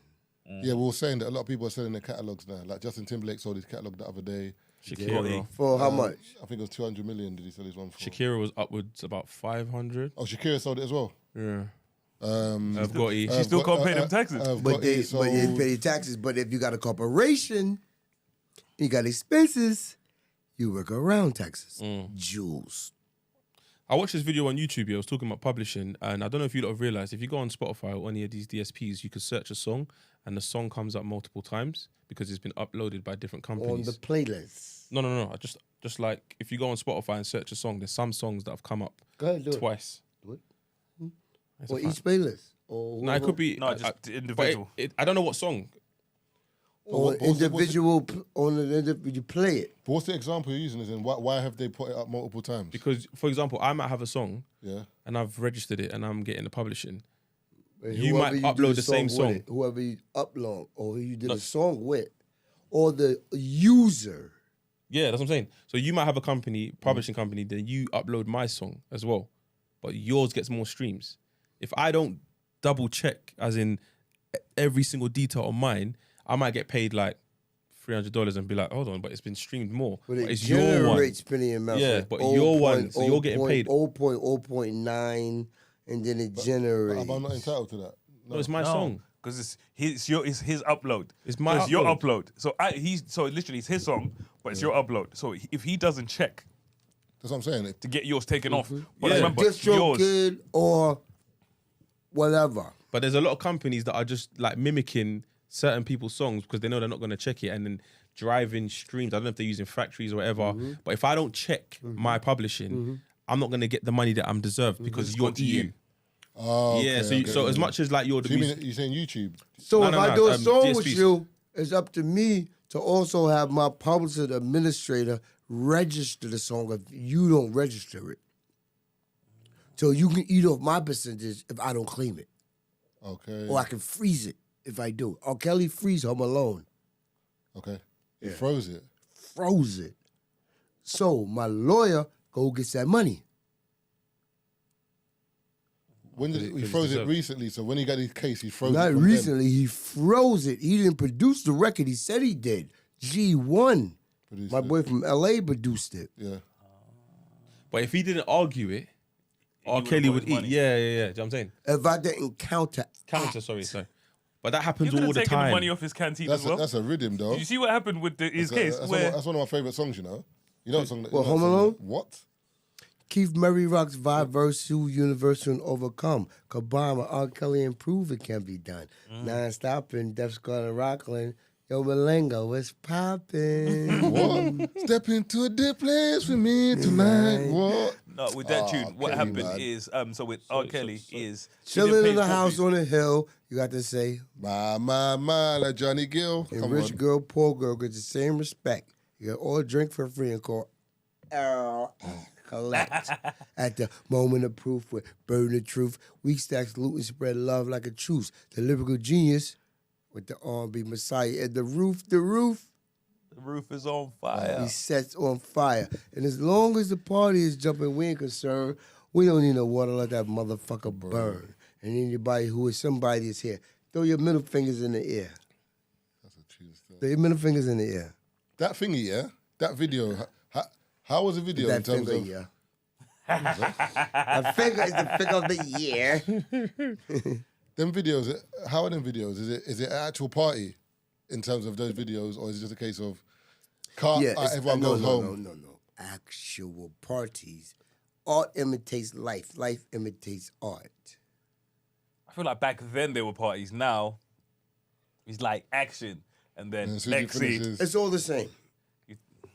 Yeah, we were saying that a lot of people are selling their catalogs now. Like Justin Timberlake sold his catalog the other day. Shakira. For how much? I think it was 200 million. Did he sell his one for? Shakira was upwards about 500. Oh, Shakira sold it as well. Yeah. I've got E. She still can't pay them taxes. But they pay taxes. But if you got a corporation, you got expenses, you work around taxes. Jules. I watched this video on YouTube. I was talking about publishing, and I don't know if you lot have realized, if you go on Spotify or any of these DSPs, you can search a song, and the song comes up multiple times because it's been uploaded by different On companies. the playlist. No. I just like if you go on Spotify and search a song, there's some songs that have come up Go ahead, do it. twice. Do it. It's a Or fact. each playlist. Or No, it could be No, just but individual. I don't know what song. Or individual, on an individual, you play it. But what's the example you're using? Is in why have they put it up multiple times? Because, for example, I might have a song Yeah. and I've registered it and I'm getting the publishing. And You whoever might do upload the same with song. it, whoever you upload or who you did a song with, or the user. Yeah, that's what I'm saying. So you might have a company, publishing company, then you upload my song as well, but yours gets more streams. If I don't double check, as in every single detail on mine, I might get paid like $300 and be like, hold on, but it's been streamed more. But it it's your one. generates penny amounts. Yeah, like but your one, so you're getting paid. 0.0.9, and then it generates. Am I not entitled to that? No, it's my song. Because it's his upload. It's my So it's your upload. upload. So literally it's his song, but it's your upload. So if he doesn't check That's what I'm saying. to get yours taken off, but Yeah. remember, Distro yours. Kid or whatever. But there's a lot of companies that are just like mimicking certain people's songs because they know they're not going to check it and then driving streams. I don't know if they're using factories or whatever. But if I don't check my publishing, I'm not going to get the money that I'm deserved because you're eating. Oh, Yeah, okay, so okay. as much as like you're the So you music, mean you're saying YouTube? So No, if no, I no, do a song with DSPs. you, it's up to me to also have my publisher, the administrator, register the song if you don't register it. So you can eat off my percentage if I don't claim it. Okay. Or I can freeze it if I do. Or Kelly freeze Home Alone. Okay. He froze it. Froze it. So my lawyer go gets that money. When did he froze it recently? So when he got his case, he froze it. Not from recently, he froze it. He didn't produce the record. He said he did. G1. Produced My it. boy from LA produced it. Then. but if he didn't argue it, R. would've Kelly got would his eat. money. Yeah. Do you know what I'm saying? If I didn't counter. Sorry. But that happens You could all have the taken the time. money off his canteen That's as well. that's a rhythm though. Did you see what happened with his case? That's, Where that's one of my favorite songs. You know what song? What, you know Home song Alone? that- What? Keith Murray rocks Vibe Versus Universal and Overcome. Combined with R. Kelly and Prove It Can Be Done. Non-stop and Def Squad and Rockland. Yo, Malengo, what's poppin'? What? Step into a dead place with me tonight. What? no, with that tune, what Kelly, happened man. is so with R. Kelly is he Chilling didn't in pay the full house fee. on the hill, you got to say, My, like Johnny Gill. and Come rich on. girl, poor girl get the same respect. You get all drink for free and call collect. At the moment of proof with burden the truth, weak stacks loot and spread love like a truce. The lyrical genius with the R&B messiah at the roof. The roof is on fire. He sets on fire. And as long as the party is jumping, we ain't concerned. We don't need no water, let that motherfucker burn. And anybody who is somebody is here, throw your middle fingers in the air. That's a Tuesday. Throw your middle fingers in the air. That thingy, yeah. That video. How was the video in That terms finger, of? yeah. That finger is the finger of the year. Them videos, how are them videos? Is it an actual party in terms of those videos, or is it just a case of everyone goes home? No. Actual parties. Art imitates life. Life imitates art. I feel like back then there were parties. Now it's like action and then And as soon as he next scene. finishes- It's all the same.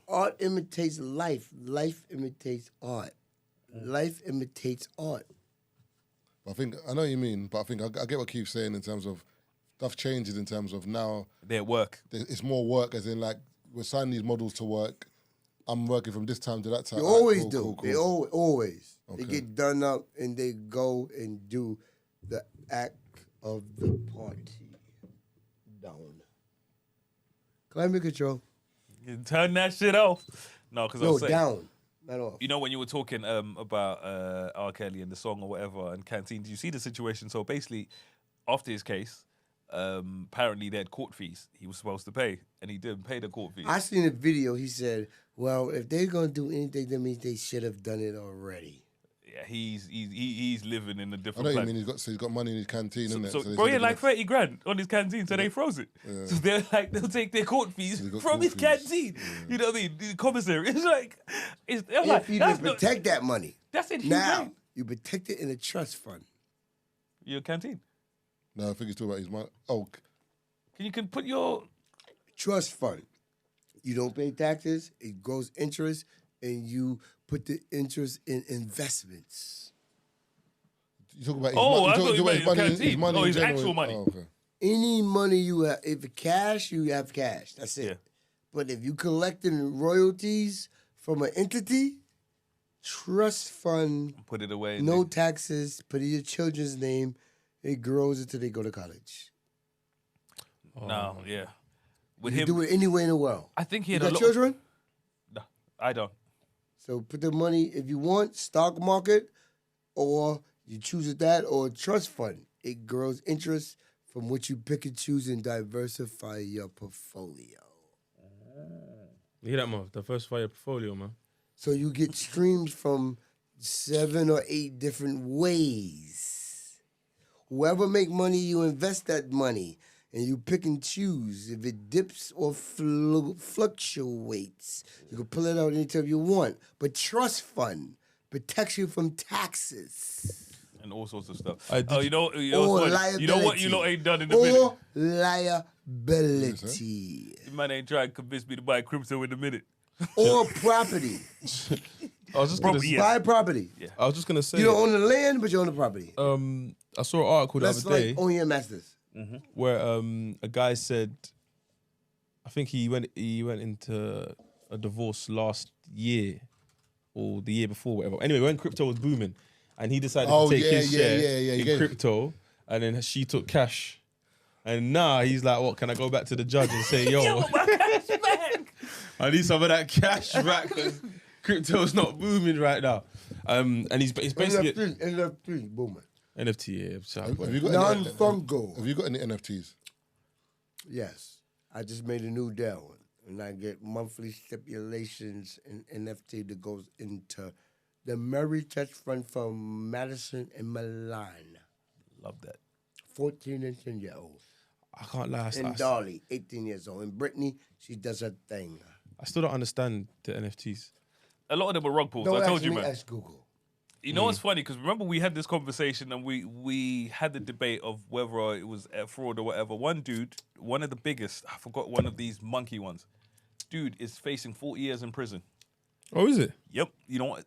Art imitates life. Life imitates art. Life imitates art. I think I know what you mean, but I think I get what Keith's saying in terms of stuff changes in terms of now They're at work. it's more work, as in like we're signing these models to work. I'm working from this time to that time. They Alright, always cool, do. cool, cool. They always. They Okay. get done up and they go and do the act of the party. Down. Climate control. You turn that shit off. No, because I No, was saying, down. Not off. you know, when you were talking about R. Kelly and the song or whatever and Canteen, did you see the situation? So basically, after his case, apparently they had court fees he was supposed to pay, and he didn't pay the court fees. I seen a video. He said, well, if they're going to do anything, that means they should have done it already. Yeah, he's living in a I different know what you planet. mean. He's got money in his canteen, isn't it? So, they bro, said he had they're like gonna- 30 grand on his canteen, so they froze it. Yeah. So they're like, they'll take their court fees They got from court his fees. canteen. You know what I mean? The commissary. It's like, I'm like, If you that's didn't protect that money, that's inhumane. now you protect it in a trust fund. Your canteen. No, I think he's talking about his money. Oh, You can put your Trust fund. You don't pay taxes, it grows interest, and you put the interest in investments. you talk about his Oh, I money. thought you meant his canteen. Oh, in his general. actual money. Oh, okay. Any money you have, if it's cash, you have cash. That's it. Yeah. But if you collecting royalties from an entity, trust fund, put it away. no taxes, put it in your children's name, it grows until they go to college. No, yeah. With You him, do it anywhere in the world. I think he You had a got lot. children? No, I don't. So put the money, if you want, stock market, or you choose it that, or trust fund. It grows interest from what you pick and choose and diversify your portfolio. You hear that, man? Diversify your portfolio, man. So you get streams from 7 or 8 different ways. Whoever make money, you invest that money. And you pick and choose. If it dips or fluctuates, you can pull it out anytime you want. But trust fund protects you from taxes And all sorts of stuff. I did- Oh, you know or what's funny? liability. You know what you lot ain't done in a minute? Or liability. The man ain't trying to convince me to buy crypto in a minute. Or property. I was just gonna. Property, yeah. Buy property. I was just gonna say. You don't own the land, but you own the property. I saw an article the That's other day like own your masters. where a guy said, I think he went into a divorce last year or the year before, whatever. Anyway, when crypto was booming, and he decided Oh, to take his yeah, share yeah, in crypto, and then she took cash. And now he's like, what, can I go back to the judge and say, yo, I need some of that cash back because crypto's not booming right now. And he's basically NFT, booming. NFT, yeah. Have you got Non-fungal. Have you got any NFTs? Yes. I just made a new deal. And I get monthly stipulations in NFT that goes into the Mary Touch Fund from Madison and Milan. Love that. 14 and 10-year-olds. I can't lie. And Dolly, 18 years old. And Brittany, she does her thing. I still don't understand the NFTs. A lot of them are rug pulls. Don't I told ask you, me, man. ask Google. You know what's funny? Because remember we had this conversation and we had the debate of whether it was a fraud or whatever. One dude, one of the biggest, I forgot one of these monkey ones. Dude is facing 40 years in prison. Oh, is it? Yep. You know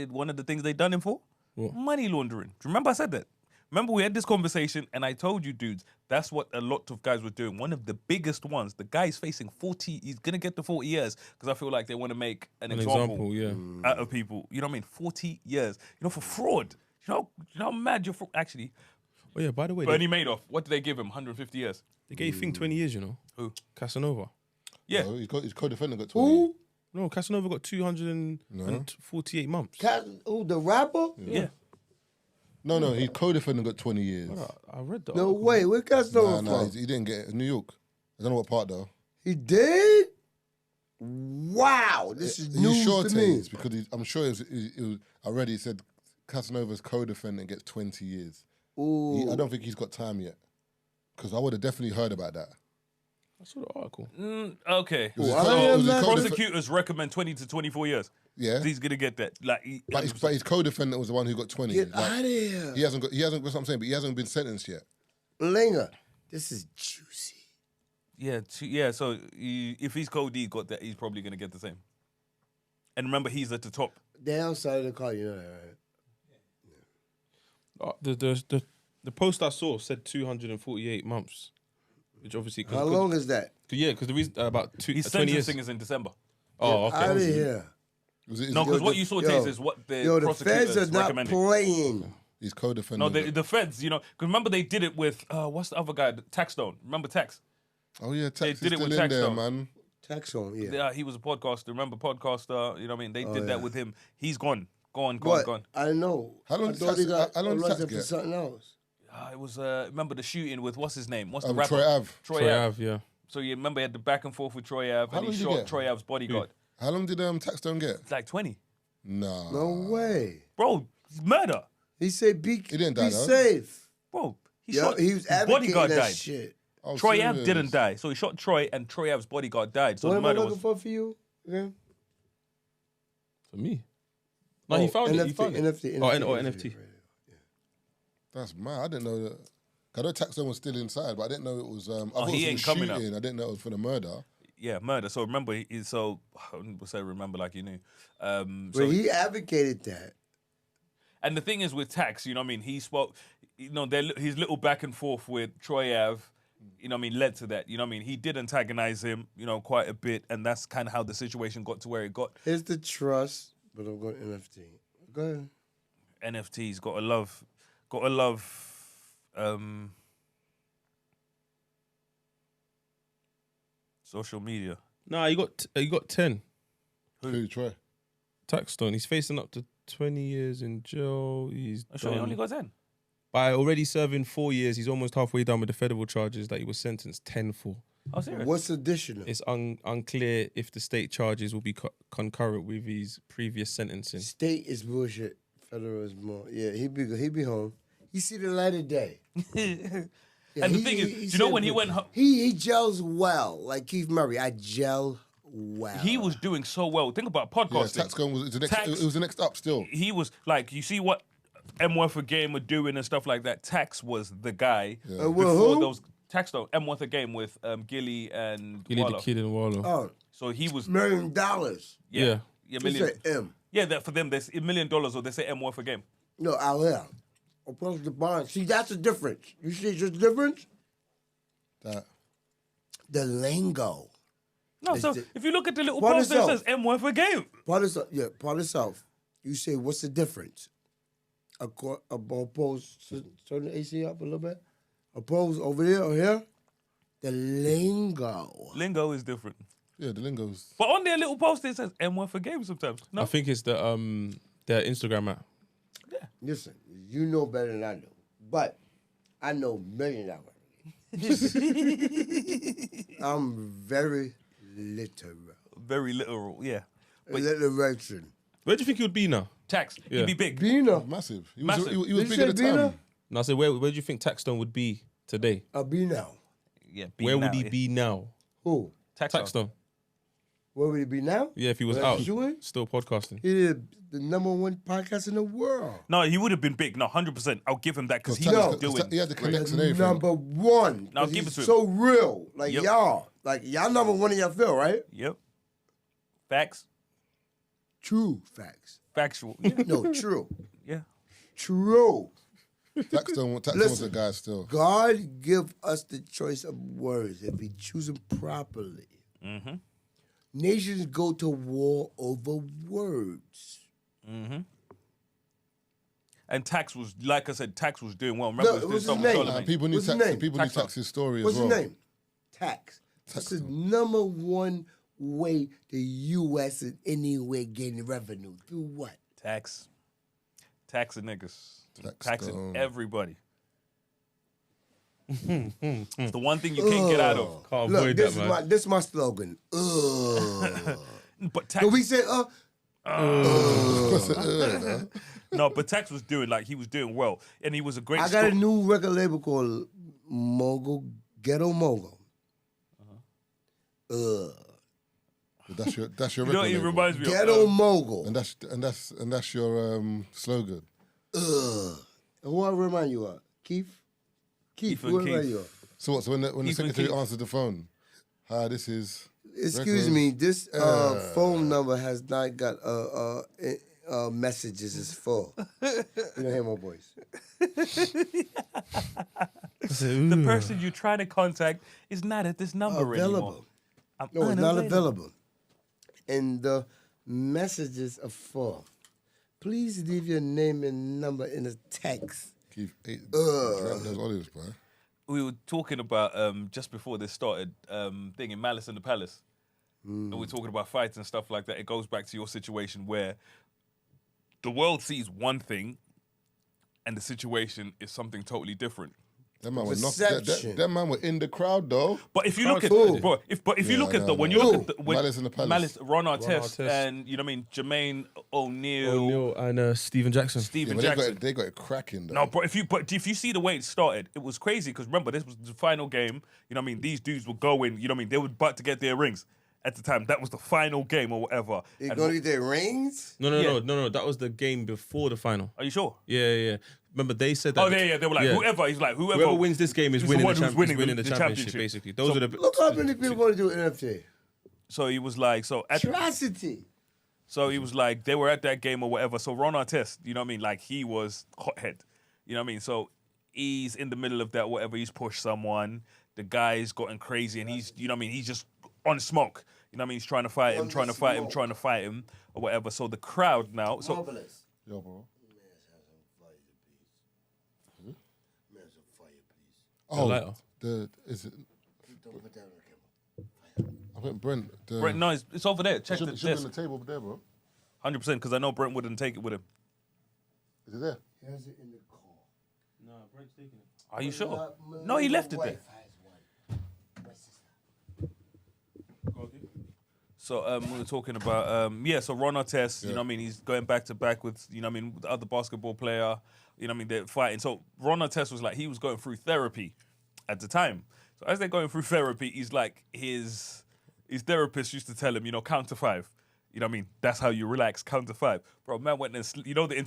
one of the things they done him for? What? Money laundering. Do you remember I said that? Remember we had this conversation and I told you, dudes, that's what a lot of guys were doing. One of the biggest ones, the guy's facing 40, he's going to get the 40 years because I feel like they want to make an example yeah. out of people. You know what I mean? 40 years. You know, for fraud. You know how mad you're for. Actually, Oh, yeah, by the way, Bernie Madoff, what did they give him? 150 years. they gave Thing 20 years, you know. Who? Casanova. Yeah. No, his co-defendant got 20. Who? No, Casanova got 248 months. Who, the rapper? Yeah. No, his co-defendant got 20 years. I read that. No article. way. Where Casanova Nah, from? he didn't get it. New York. I don't know what part though. He did? Wow. This is Are news you sure, to me. Taze? Because I'm sure it was already it said Casanova's co-defendant gets 20 years. Ooh. I don't think he's got time yet. Because I would have definitely heard about that. I saw the article. Okay. Was it I co- am was it not- co-def- Prosecutors recommend 20 to 24 years. Yeah. He's going to get that. But his co-defendant was the one who got 20. Get Like, out of here. he hasn't, that's what I'm saying, but he hasn't been sentenced yet. Linger. This is juicy. Yeah. So if he's Cody got that, he's probably going to get the same. And remember, he's at the top. Downside of the car, you know that, right? The post I saw said 248 months, which obviously. How long is that? Yeah, because the reason about His 20 years. sentencing is in December. Oh, okay. Out of here. Was it, No, because Yo, what the- you saw, yo, Taze, is what the Yo, the prosecutors feds are not recommended. playing. He's co-defending. No, the feds, you know, because remember they did it with what's the other guy? Taxstone. Remember Tax? Oh yeah, Tax is did it still with in there, Taxstone. man. Tax on, yeah. Yeah, he was a podcaster. Remember podcaster? You know what I mean? They did that with him. He's gone. Gone. I know. How long I did thought he got how long did Tax arrested for get? something else. It was remember the shooting with what's his name? What's the rapper? Troy Ave. Troy Ave. yeah. So you remember he had the back and forth with Troy Ave, How and long he did he shot get? Troy Ave's bodyguard. How long did Taxstone get? It's like 20. Nah. No way. Bro, it's murder. He said, "Be didn't die, though. safe." Bro, he Yeah, shot he was his advocating bodyguard that died. shit. Oh, Troy serious? Ave didn't die, so he shot Troy, and Troy Ave's bodyguard died. So What the am I murder looking was. for you? Again? For me. No, he found it. He found it. NFT. NFT. That's mad. I didn't know that. I know Taxstone was still inside, but I didn't know it was. I thought he it ain't was coming up. shooting. I didn't know it was for the murder. Yeah, murder. So remember, I wouldn't say remember like you knew. But he advocated that. And the thing is with Tax, you know what I mean? He spoke, you know, his little back and forth with Troy Ave, you know what I mean, led to that. You know what I mean? He did antagonize him, you know, quite a bit. And that's kind of how the situation got to where it got. Here's the trust, but I'm going NFT. Go ahead. NFTs, gotta love, social media. Nah, you got 10. Who, Troy? Taxstone. He's facing up to 20 years in jail. He's I'm sure he done- only got 10. By already serving 4 years, he's almost halfway done with the federal charges that he was sentenced 10 for. Oh, serious? What's additional? It's unclear if the state charges will be concurrent with his previous sentencing. State is bullshit. Federal is more. Yeah, he be home. He see the light of day. Yeah, And the thing is, do you know when he went home? He gels well, like Keith Murray. I gel well. He was doing so well. Think about Yeah, podcasting. Taxstone was the next. Tax- It was the next up still. He was like, you see what M1 a game were doing and stuff like that. Tax was the guy Well, before who? those. Tax though, M1 a game with Gilly and Gilly the Wallow. Kid and Wallow. Oh, So he was $1 million. Yeah. yeah, He million. said M. Yeah, that for them, there's $1 million or they say M1 a game. No, out here. Opposed to bond. See, that's the difference. You see the difference? That The lingo. No, so the- if you look at the little Part poster, it itself. says M1 a game. Part of South. You say, what's the difference? Opposed, turn the AC up a little bit. Opposed over there or here? The lingo. Lingo is different. yeah, the lingo's. But on their little poster, it says M1 a game sometimes. No, I think it's the Instagram app. Listen, you know better than I know. But I know $1 million. I'm very literal. very literal, yeah. But Alliteration. Where do you think he would be now? Tax, Yeah. he'd be big. Bina. Massive. He Massive. was, he was Did big you at the say Bina? time. No, I said, where do you think Taxstone would be today? Be now. Yeah, Where would he be now? Who? Taxstone. Where would he be now? Yeah, if he was Well, out, sure. still podcasting. He did the #1 podcast in the world. No, he would have been big. No, 100%. I'll give him that because he Tax- was doing. he had the connects and everything. #1. Now 'cause give he's it to so real. Like Yep. y'all. Like y'all #1 in your field, right? Yep. Facts. True facts. Factual. Yeah. No, true. Yeah. True. Taxstone was Listen. a guy still. God give us the choice of words if we choose them properly. Mm-hmm. Nations go to war over words. Mm-hmm. And Tax was, like I said, Tax was doing well. Remember, No, he was what's doing his stuff with name? Charlemagne. People knew What's his Tax. name? People knew Taxstone. Tax's story What's as his well. name? Tax. That's the #1 way the U.S. is anywhere getting revenue. Through what? Tax. Taxing niggas. Taxstone. Taxing everybody. It's the one thing you can't get out of. Can't Look, avoid this that, is man. this is my slogan. But Tax, Can we say no, but Tax was doing, like, he was doing well. And he was a great I got a sto- new record label called Mogul, Ghetto Mogul. That's your You know, record it label. reminds me Ghetto of... Mogul. And that's your slogan. Who I remind you of? Keith? Keith Who I and remind Keith. you of? So what? So when the Keith and secretary Keith. answered the phone, hi, this is. Excuse records. me, this phone number has not got messages. It's full. You don't hear my voice. The person you're trying to contact is not at this number anymore. Available. I'm No, it's not unavailable. available. And the messages are full. please leave your name and number in a text. Keith, drop those olives, bro. We were talking about just before this started thing in Malice in the Palace. And we're talking about fights and stuff like that. It goes back to your situation where the world sees one thing and the situation is something totally different. That man was that man were in the crowd though. But if you look at bro, if you look at when you look at Malice in the Palace, Ron Artest, and you know what I mean, Jermaine O'Neal and Steven Jackson. They got it cracking though. No, but if you see the way it started, it was crazy because remember this was the final game. You know what I mean? These dudes were going. You know what I mean? They were about to get their rings. At the time, that was the final game or whatever. They gonna get their rings? No. That was the game before the final. Are you sure? Yeah. Remember they said that. Oh yeah. They were like, whoever wins this game is winning the championship. Basically, those are the. Look how many people want to do NFT. So he was like, atrocity. So he was like, they were at that game or whatever. So Ron Artest, you know what I mean? Like he was hothead. You know what I mean? So he's in the middle of that, whatever. He's pushed someone. The guy's gotten crazy, and he's, you know what I mean? He's just on smoke. You know what I mean? He's trying to fight him, or whatever. So the crowd now. So Marvelous. Yo, bro. Oh, is it? Don't put that on the camera. I think Brent. Brent, no, it's over there. Check the Should be desk. on the table over there, bro. 100%, because I know Brent wouldn't take it with him. Is it there? He has it in the car. No, Brent's taking it. Are you sure? No, he left it there. So we were talking about so Ron Artest, you know what I mean, he's going back to back with, you know what I mean, with the other basketball player, you know what I mean, they're fighting. So Ron Artest was like, he was going through therapy at the time. So as they're going through therapy, he's like, his therapist used to tell him, you know, count to 5. You know what I mean? That's how you relax, count to 5. Bro, man went and, you know, the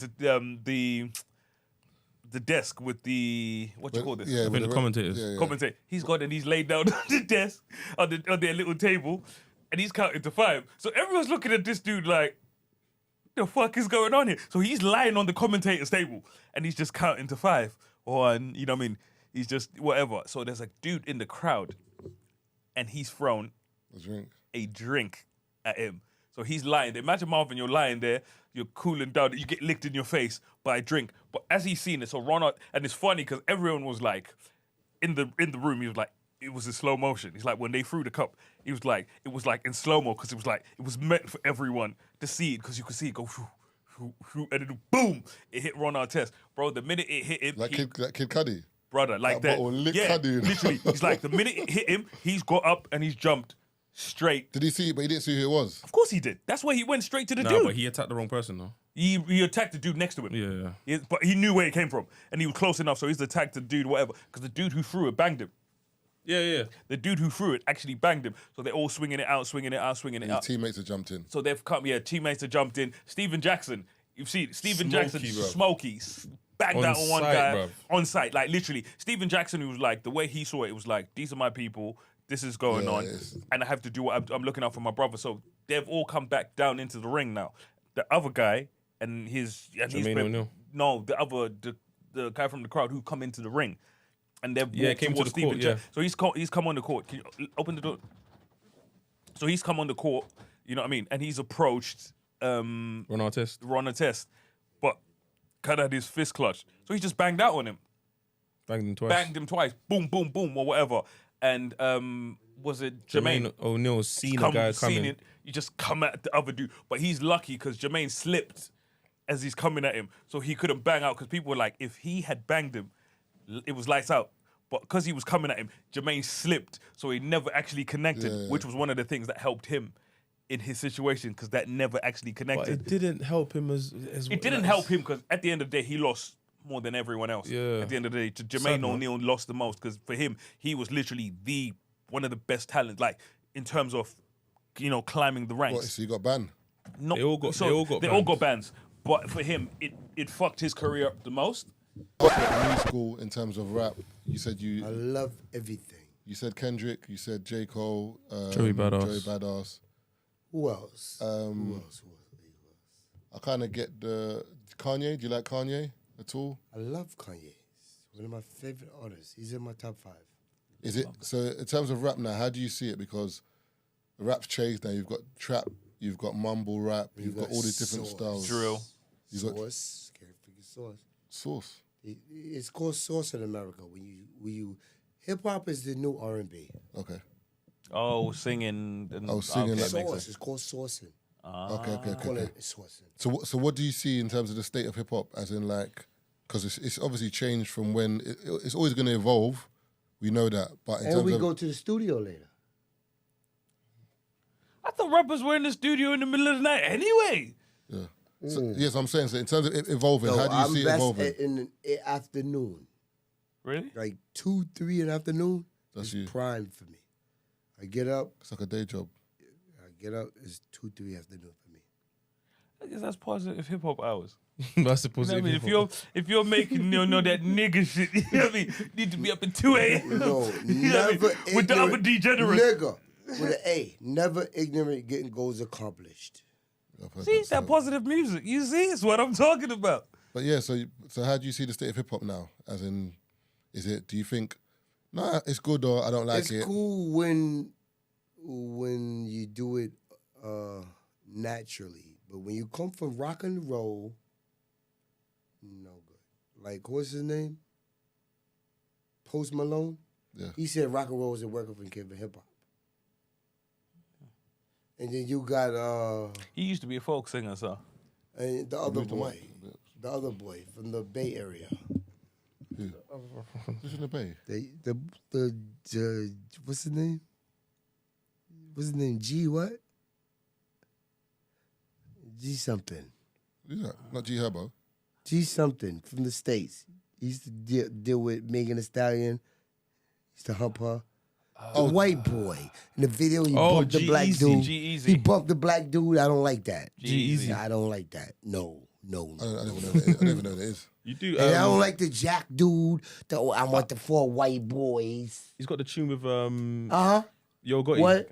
desk with the, what you call this? Yeah, with the commentators. Commentator. He's got and he's laid down on the desk, on their little table. And he's counting to 5. So everyone's looking at this dude like, what the fuck is going on here? So he's lying on the commentator's table and he's just counting to 5. One, you know what I mean? He's just whatever. So there's a dude in the crowd and he's thrown a drink at him. So he's lying there. Imagine, Marvin, you're lying there, you're cooling down, you get licked in your face by a drink. But as he's seen it, so Ronald, and it's funny because everyone was like, in the room, he was like, it was in slow motion. He's like, when they threw the cup, he was like, it was like in slow-mo because it was meant for everyone to see it because you could see it go, and then boom, it hit Ron Artest. Bro, the minute it hit him. Like Kid Cudi. Brother, like that. Cudi. Literally. He's like, the minute it hit him, he's got up and he's jumped straight. Did he see it, but he didn't see who it was? Of course he did. That's why he went straight to the dude. No, but he attacked the wrong person though. He attacked the dude next to him. Yeah. But he knew where it came from. And he was close enough, so he's attacked the dude, whatever. Because the dude who threw it banged him. Yeah. The dude who threw it actually banged him. So they're all swinging it out. His teammates have jumped in. So they've come, teammates have jumped in. Steven Jackson, you see, Jackson, Smokey, banged out on one guy bruv. on site. Like, literally, Steven Jackson, who was like, the way he saw it, it was like, these are my people, this is going on, and I have to do what I'm looking out for my brother. So they've all come back down into the ring now. The other guy, Jermaine O'Neal. No, the guy from the crowd who come into the ring. And they've walked came to towards the court, Steven So he's come on the court. Can you open the door? So he's come on the court, you know what I mean? And he's approached Ron Artest. but kind of had his fist clutched. So he just banged out on him. Banged him twice. Boom, boom, boom, or whatever. And was it Jermaine? O'Neal seen a guy coming. You just come at the other dude. But he's lucky because Jermaine slipped as he's coming at him. So he couldn't bang out because people were like, if he had banged him, it was lights out. But because he was coming at him, Jermaine slipped, so he never actually connected, which was one of the things that helped him in his situation, because that never actually connected. But it didn't help him as It didn't help him because at the end of the day, he lost more than everyone else. Yeah. At the end of the day, Jermaine O'Neal lost the most because for him, he was literally one of the best talents, like in terms of, climbing the ranks. What, so you got banned? No, They all got bans. But for him, it fucked his career up the most. New school in terms of rap. You said I love everything. You said Kendrick. You said J. Cole. Joey Badass. Who else? I kind of get the Kanye. Do you like Kanye at all? I love Kanye. He's one of my favorite artists. He's in my top 5. Is it so? In terms of rap now, how do you see it? Because the rap's changed now. You've got trap. You've got mumble rap. You've got all these different styles. Drill. You got Sauce. Can't forget sauce. Sauce. It's called sauce in America. When you hip hop is the new R&B. Okay. Oh, singing. And, singing okay, like- that makes Sauce. sense. It's called saucing. Okay. Call it saucing. So what do you see in terms of the state of hip hop, as in like, because it's obviously changed from when it's always going to evolve. We know that, but in And terms we of go to the studio later. I thought rappers were in the studio in the middle of the night anyway. yeah. So, yes, I'm saying. So in terms of it evolving, how do you I'm see it best evolving? in the afternoon. Really? Like 2, 3 in the afternoon. That's is you. prime for me. I get up. It's like a day job. It's 2, 3 afternoon for me. I guess that's positive hip hop hours. That's the You know what I positive. mean? If you're making that nigga shit, you know what I mean? You need to be up at 2 a.m. No, You know what I mean? never With the other ignorant- degenerates. Nigga, with an A. Never ignorant getting goals accomplished. I've heard See, that, that so- positive music. You see, it's what I'm talking about. But yeah, so how do you see the state of hip hop now? As in, do you think, nah, it's good or I don't like It's it? cool when you do it naturally, but when you come from rock and roll, no good. Like what's his name? Post Malone. Yeah. He said rock and roll isn't working for hip hop. And then you got He used to be a folk singer, so. and the other moved him boy, up a bit. the other boy from the Bay Area. Who? Who's in the Bay? The what's his name? What's his name? G what? G something. Who's that? Not G Herbo. G something from the States. He used to deal with Megan Thee Stallion. He used to hump her. A white boy. In the video, he bumped the black G-Eazy. dude. G-Eazy. He bumped the black dude. I don't like that. G-Eazy. I don't like that. No. I don't even know what it is. You do. And I don't like the Jack dude. I want the 4 white boys. He's got the tune with Yo Gotti. What?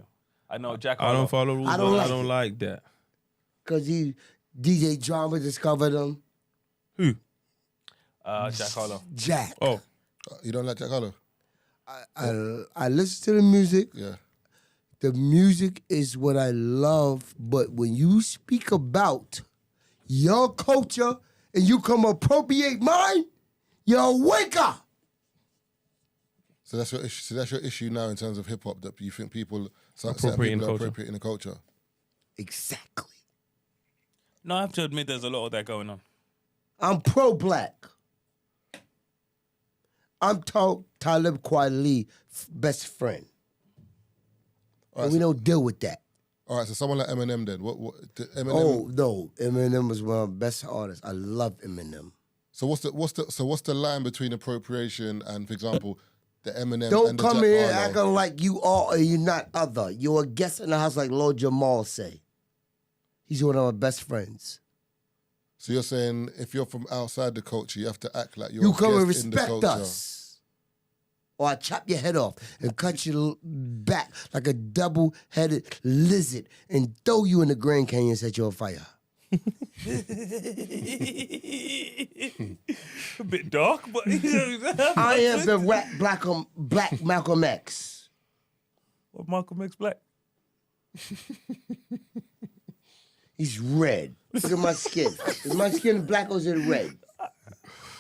I know Jack I don't Harlow. follow rules. I I don't don't, like like that. Because DJ Drama discovered him. Who? Jack Harlow. Jack. Oh, You don't like Jack Harlow? I listen to the music. Yeah. The music is what I love, but when you speak about your culture and you come appropriate mine, you're a waker. So that's your issue. So that's your issue now in terms of hip hop, that you think people Appropriating people are culture. appropriating the culture. Exactly. No, I have to admit there's a lot of that going on. I'm pro-black. I'm Talib Kweli best friend. And we don't deal with that. All right, so someone like Eminem then. What Eminem? Oh no, Eminem was one of the best artists. I love Eminem. So what's the line between appropriation and, for example, the Eminem Don't and the come Jack in Harlow? acting like you are or you're not other. You're a guest in the house, like Lord Jamal say. He's one of my best friends. So you're saying if you're from outside the culture, you have to act like you're You a come and guest in the respect culture. us, or I chop your head off and cut your back like a double-headed lizard and throw you in the Grand Canyon and set you on fire. A bit dark, but I am the black Malcolm X. What, Malcolm X Black? He's red. Look at my skin. Is my skin black or is it red?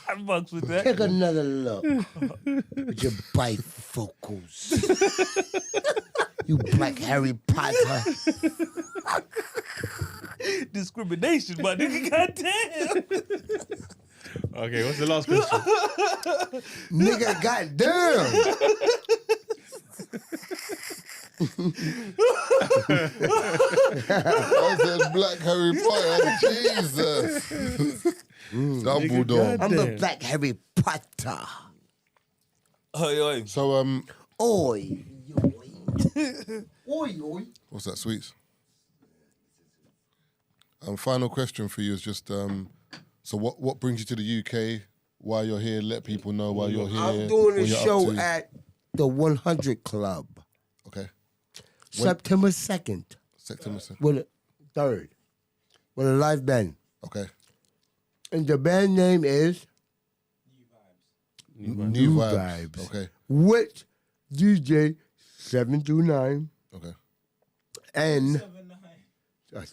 I fucks with that. Take another look with your bifocals. You black Harry Potter. Discrimination, my nigga. Goddamn. okay. What's the last question? Nigga, goddamn. I said Black Harry Potter. Jesus. Dumbledore. I'm the black Harry Potter. Oi, oi. So Oi. Oi, oi. what's that, sweets? Final question for you is just so what brings you to the UK? Why you're here? Let people know why you're here. I'm doing a what you're up show to. at the 100 Club. Okay. September 2nd. September 2nd. With a 3rd. With a live band. Okay. And the band name is New vibes. Vibes. Okay. with DJ 729 Okay. and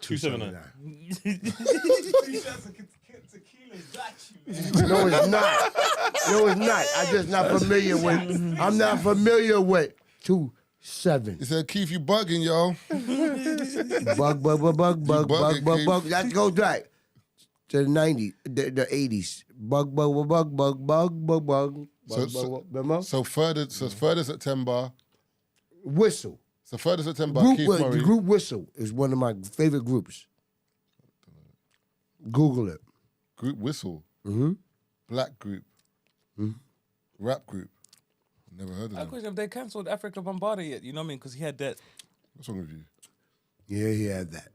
279. No, it's not. No, it's not. I'm just not familiar with. I'm not familiar with 2-7. He said, Keith, you bugging, yo. Bug. bugging, Keith. That goes back to the 90s, the 80s. Bug. Remember? So 3rd September. Whistle. So 3rd September, Group, Keith Murray. the group Whistle is one of my favorite groups. Google it. Group Whistle. Mm-hmm. Black group. Rap group. Never heard of I them. question if they cancelled Africa Bombarded yet. You know what I mean? Because he had that. What's wrong with you? Yeah, he had that.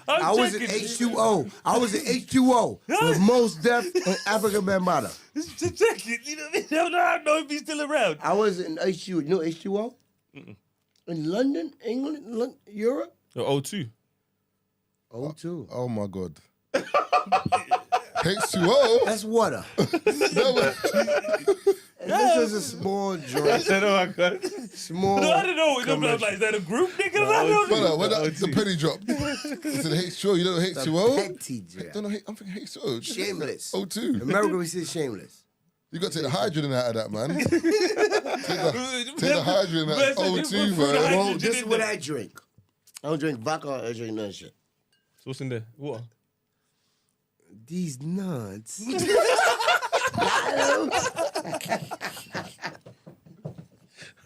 I'm I was in checking. H2O. I was in H2O with Most Def and Africa Bambaataa. Just check it. You know what I mean? I don't know if he's still around. I was in H2O. You know H2O? In London, England, Europe? Oh, 02. O2. Oh my God. H2O? That's water. And this is a small joint. Oh my God. Small. No, I don't know. I'm like, is that a group, nigga? I don't know. Brother, when the penny dropped. He said H2O. You don't know H2O? Petty I joint. don't know. I'm thinking H2O. Shameless. O2. America, we say shameless. You got to take the hydrogen out of that, man. take the hydrogen out of O2, man. Well, this is what I drink. I don't drink vodka. I drink none shit. So what's in there? Water. These nuts.